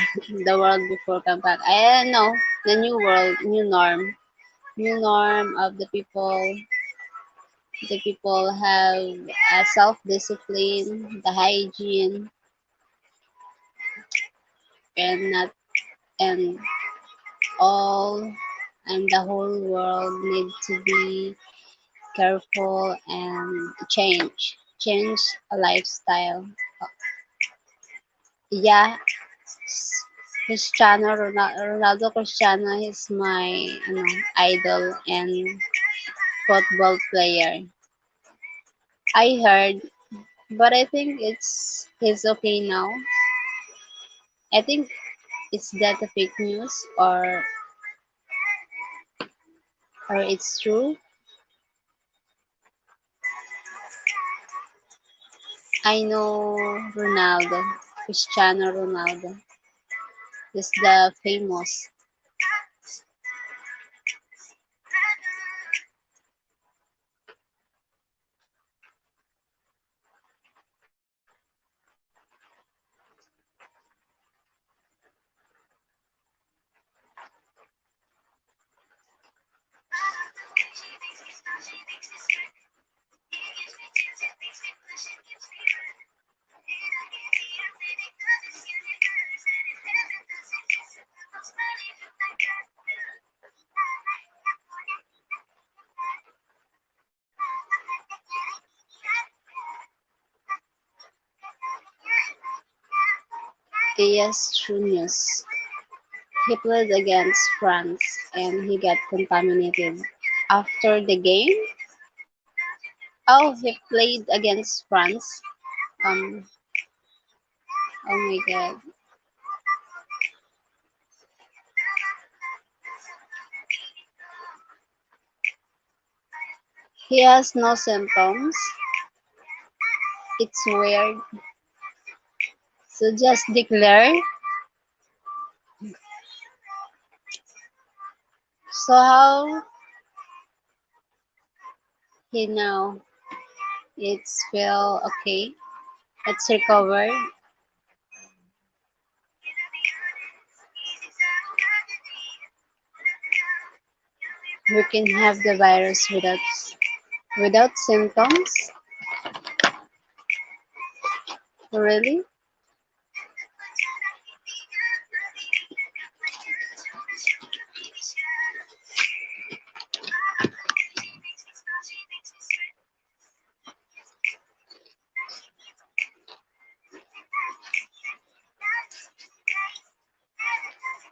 the world before come back. I don't know the new world, new norm of the people. The people have a self discipline, the hygiene, and not and all and the whole world need to be careful and change a lifestyle. Yeah, Ronaldo Cristiano is my idol and football player. I heard, but I think he's okay now. I think it's that a fake news or it's true. I know Ronaldo, Cristiano Ronaldo, is the famous. Yes, true news. He played against France and he got contaminated after the game. Oh, he played against France. Um, oh my God. He has no symptoms. It's weird. So just declare. So how he know it's feel okay? It's recovered. We can have the virus without symptoms. Really?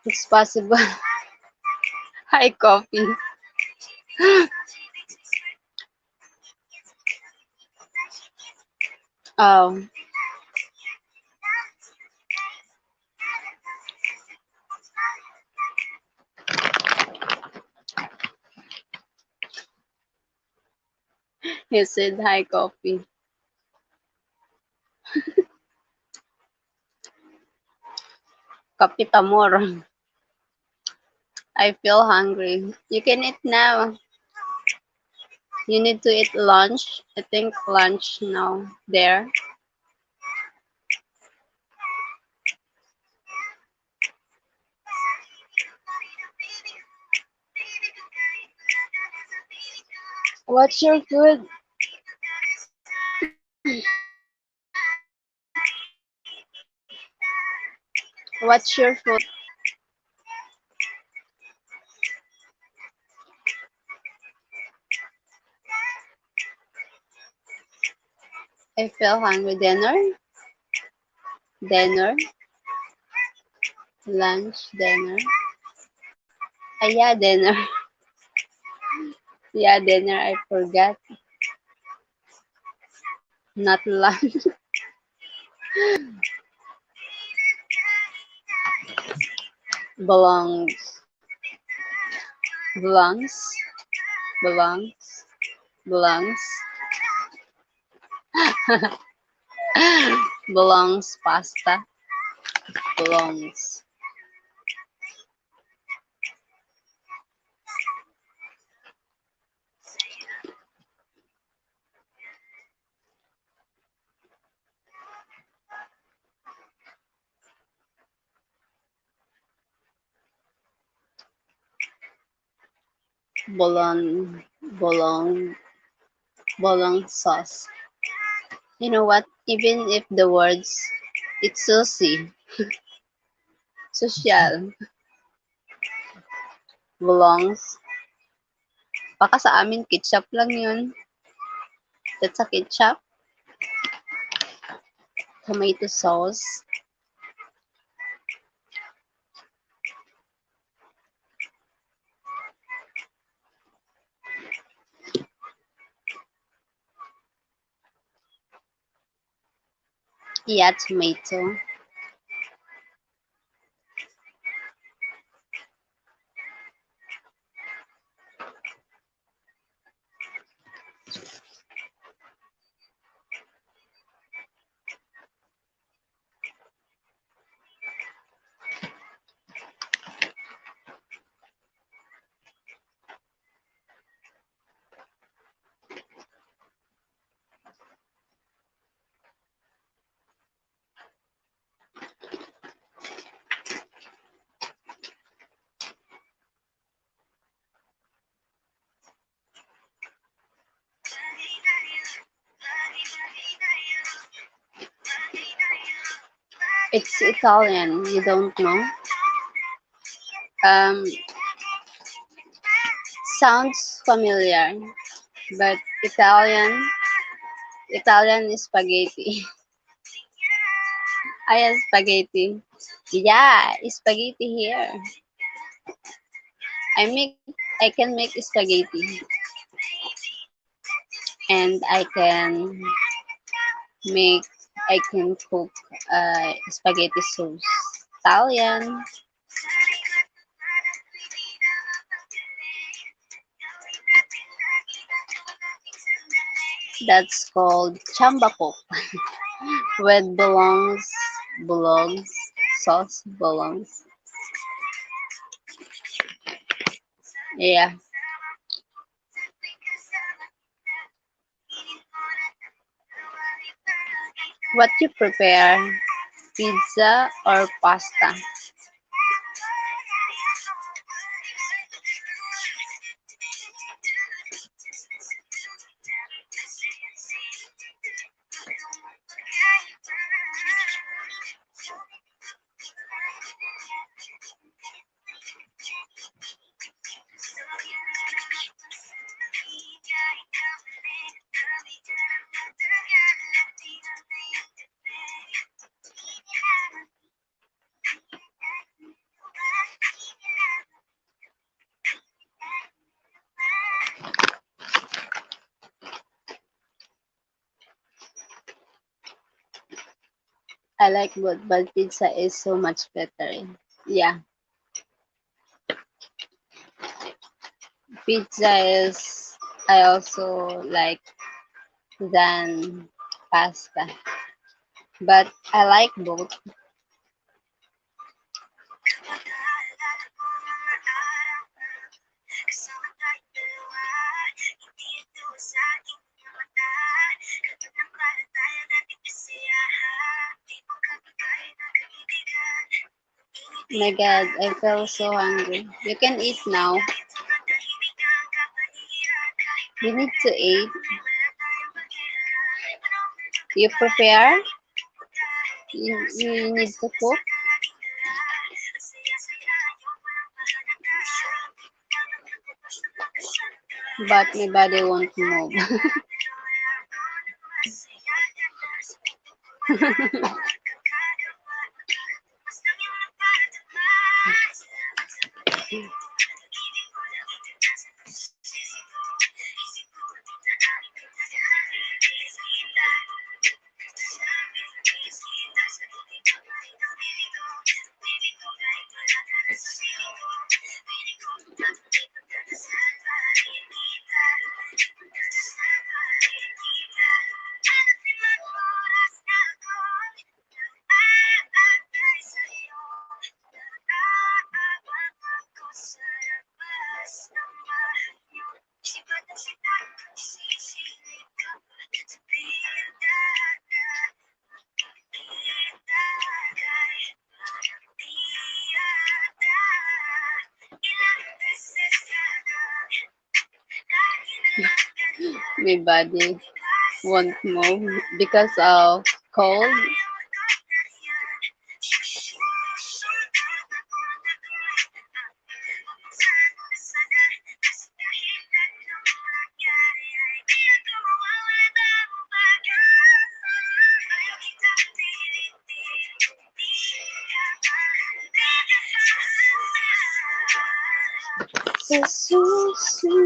It's possible. Hi, coffee. Oh, he said hi, coffee. Coffee tamor. I feel hungry. You can eat now. You need to eat lunch. I think lunch now. There. What's your food? What's your food? I feel hungry. Dinner, lunch, dinner. Yeah, dinner. Yeah, dinner. I forgot. Not lunch. Belongs. Belongs. Belongs. Belongs. Belongs pasta. Belongs. Bolon. Bolong. Bolong sauce. You know what? Even if the words, it's sushi. Social. Belongs. Baka sa amin, ketchup lang yun. That's a ketchup. Tomato sauce. Yeah, tomato. It's Italian. You don't know? Um, sounds familiar, but Italian is spaghetti. I have spaghetti. Yeah, spaghetti here. I can make spaghetti and make I can cook spaghetti sauce. Italian. That's called chambako with belongs sauce belongs. Yeah. What you prepare? Pizza or pasta? I like both, but pizza is so much better. Yeah, pizza is I also like than pasta, but I like both. My God, I feel so hungry. You can eat now. You need to eat. You prepare. You need to cook, but my body won't move. My body won't move because of cold. So.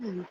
Yes,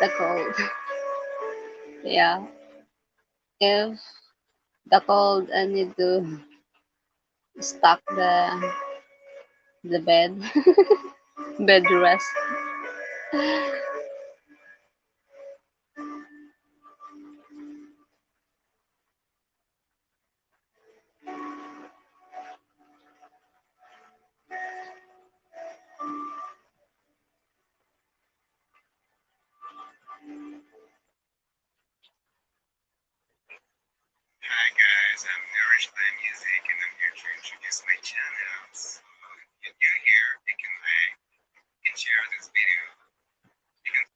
the cold. Yeah. If the cold, I need to stock the bed, bed rest. Hi guys, I'm Nourish by Music and I'm here to introduce my channel. So if you're here, you can like and share this video. You can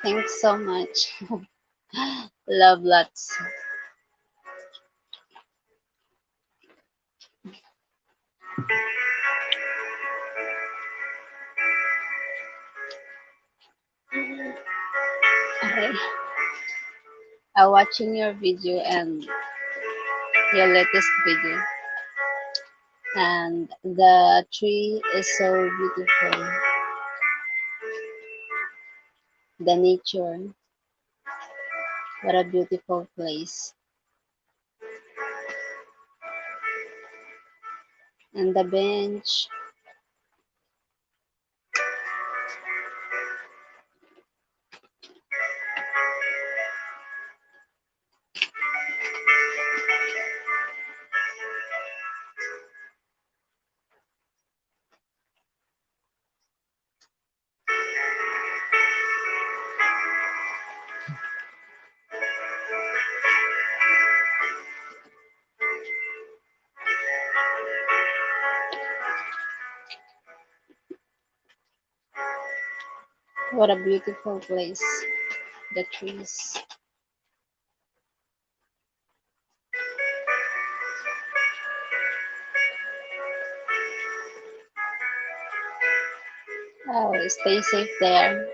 Thanks so much. Love lots. Okay. I'm watching your video and your latest video. And the tree is so beautiful. The nature, what a beautiful place. And the bench, what a beautiful place. The trees. Oh, stay safe there.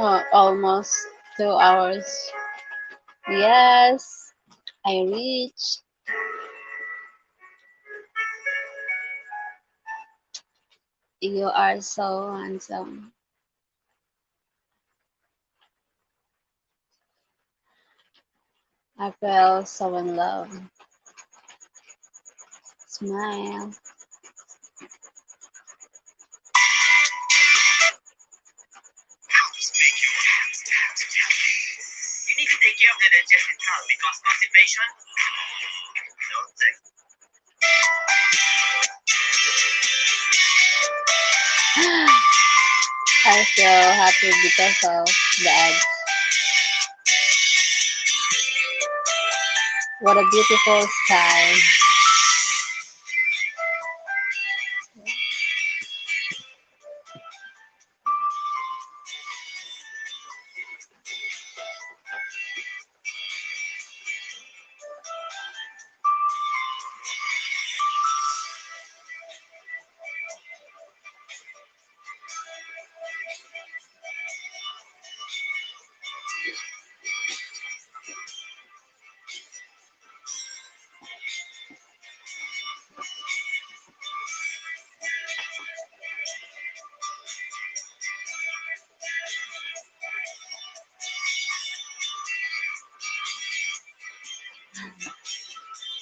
Oh, almost 2 hours. Yes, I reached. You are so handsome. I feel so in love. Smile. Helps make your hands tap happy. You need to take care of the digestive tract because constipation, no thanks. I feel happy because of the eggs. What a beautiful sky.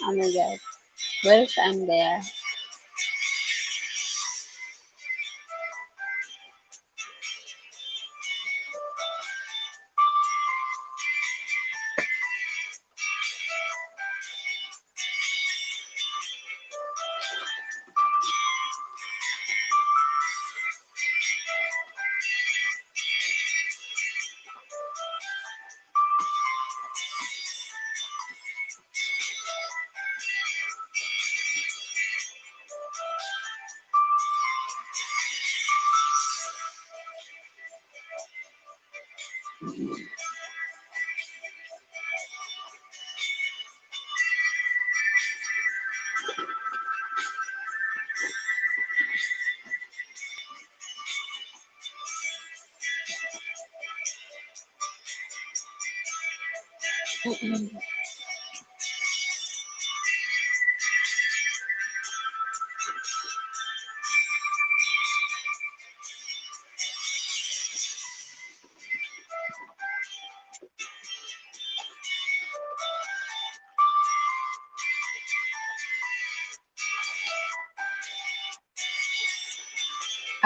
Oh my god. Wish I'm there.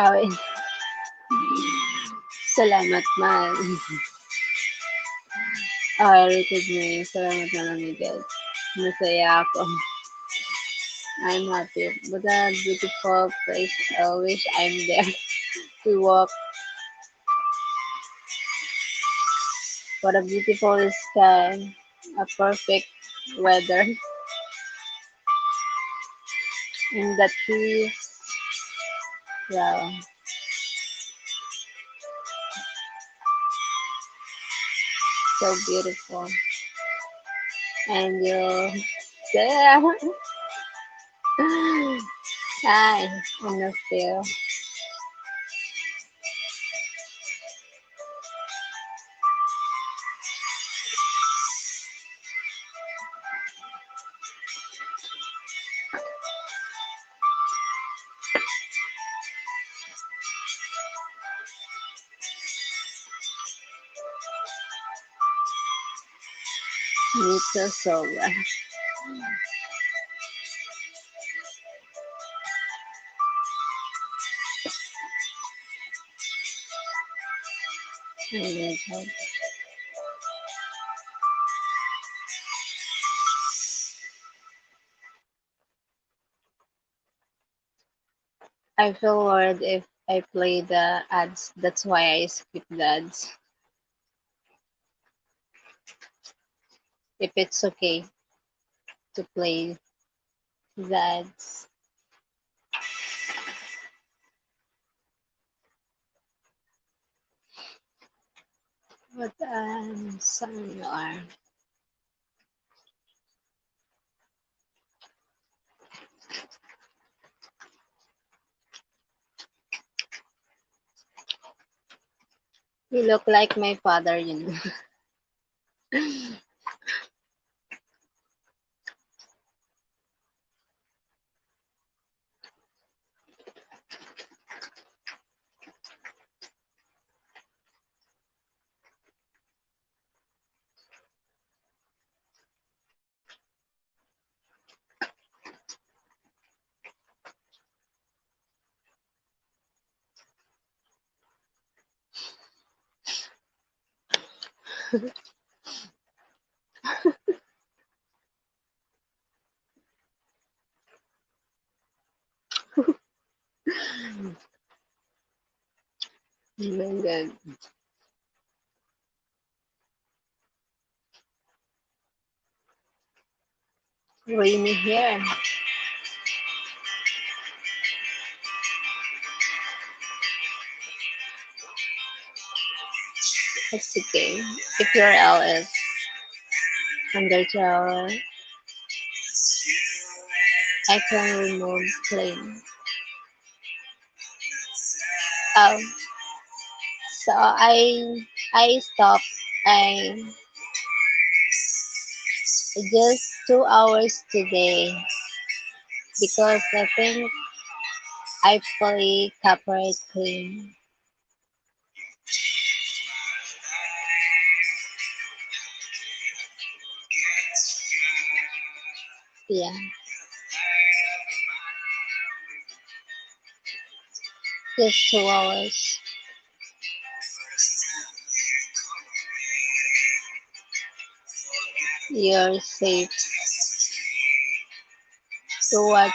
Ay, salamat man. Rated me. Salamat na lang, Miguel. Masaya ako. I'm happy. What a beautiful place. I wish I'm there. We walk. What a beautiful sky. A perfect weather. And the trees. Wow. So beautiful. And you. Yeah. Hi. I'm still. Nito sobra. Oh my God. I feel worried if I play the ads. That's why I skip the ads. If it's okay to play the ads. What song you are? You look like my father, you know. Oh my God. Rainy here. It's okay. If your L is under shower, I can remove plain. Oh, so I stopped. I just 2 hours today because I think I play copyright claim. Yeah, just 2 hours. You're safe to watch.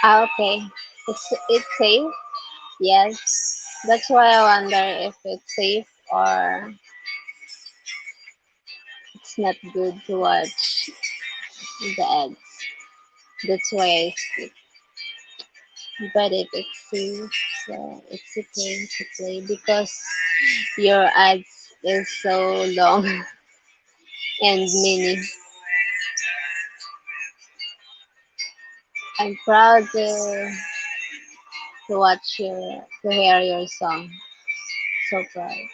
Ah, okay. It's safe. Yes. That's why I wonder if it's safe or it's not good to watch the ads. That's why I skip. But if it's safe, so it's okay to play because your ads is so long and many. I'm proud to watch to hear your song. So proud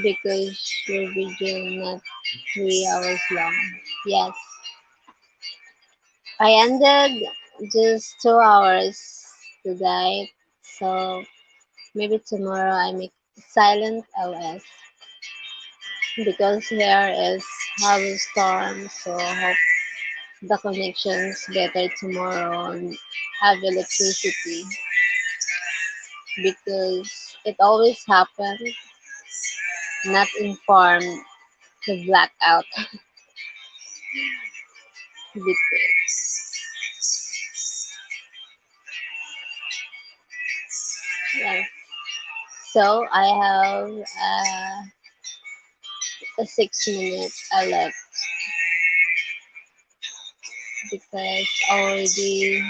because your video not 3 hours long. Yes, I ended just 2 hours today, so maybe tomorrow I make silent LS because here is heavy storm, so hope the connections better tomorrow and have electricity because it always happens not informed to black out because yeah. So I have a 6 minutes left because already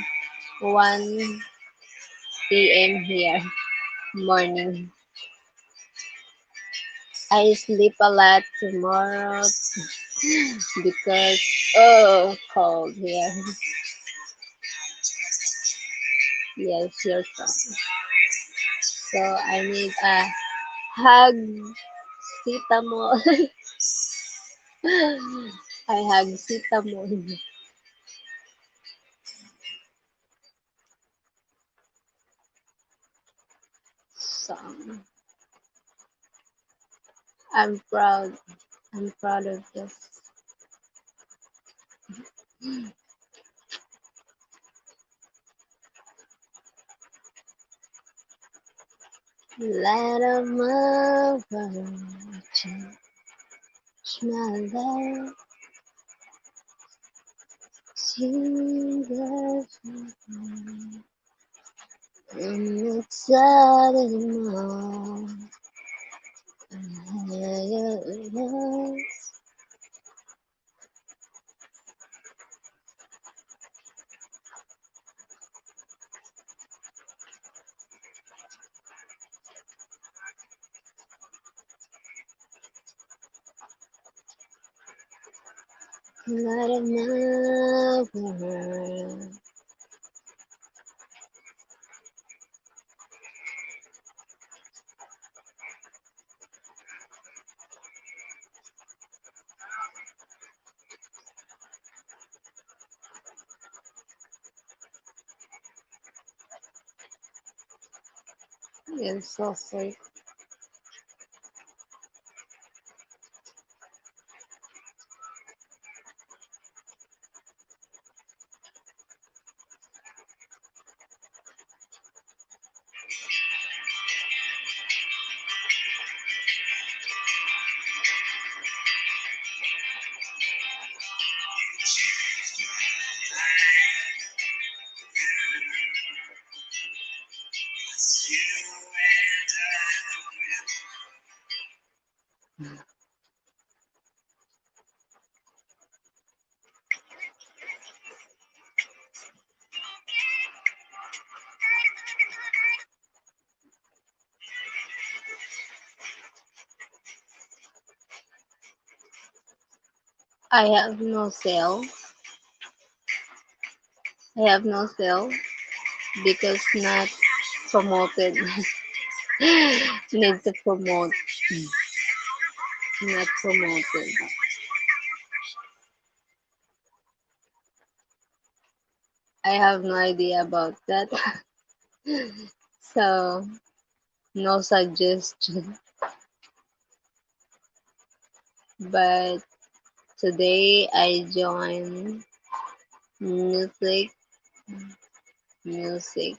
1 p.m. here morning. I sleep a lot tomorrow because cold here. Yes, your turn. So I need a hug citamol. I hug citamol. So I'm proud. I'm proud of this. Light of my world, change my life. Jesus, I'm excited now. Light of my world. It's so sweet. I have no sale. I have no sale because not promoted. Need to promote, not promoted. I have no idea about that. So no suggestion. But today I join music, music.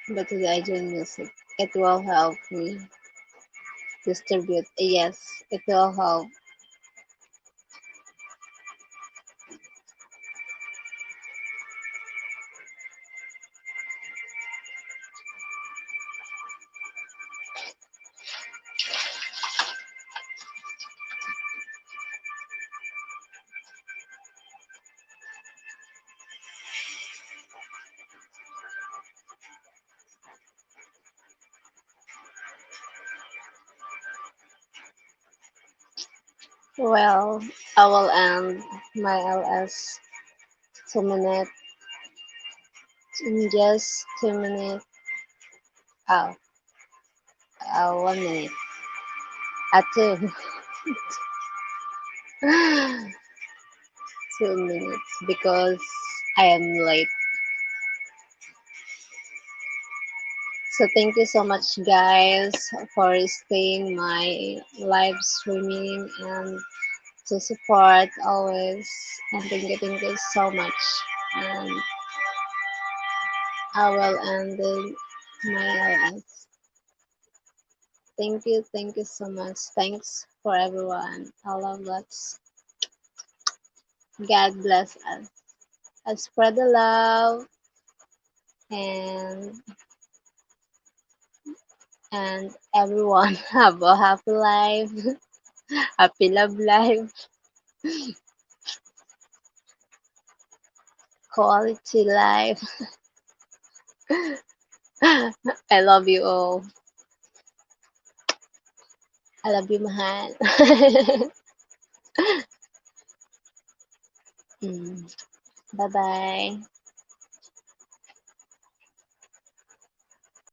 But today I join music. It will help me distribute. Yes, it will help. Well, I will end my LS 2 minutes in just 2 minutes. Oh, 1 minute. 2. 2 minutes because I am late. So thank you so much, guys, for staying my live streaming and to support always. And thank you so much. And I will end my live. Thank you so much. Thanks for everyone. I love lots. God bless us. I spread the love and everyone have a happy life, happy love life, quality life. I love you all. I love you, mahal. Mm. Bye bye.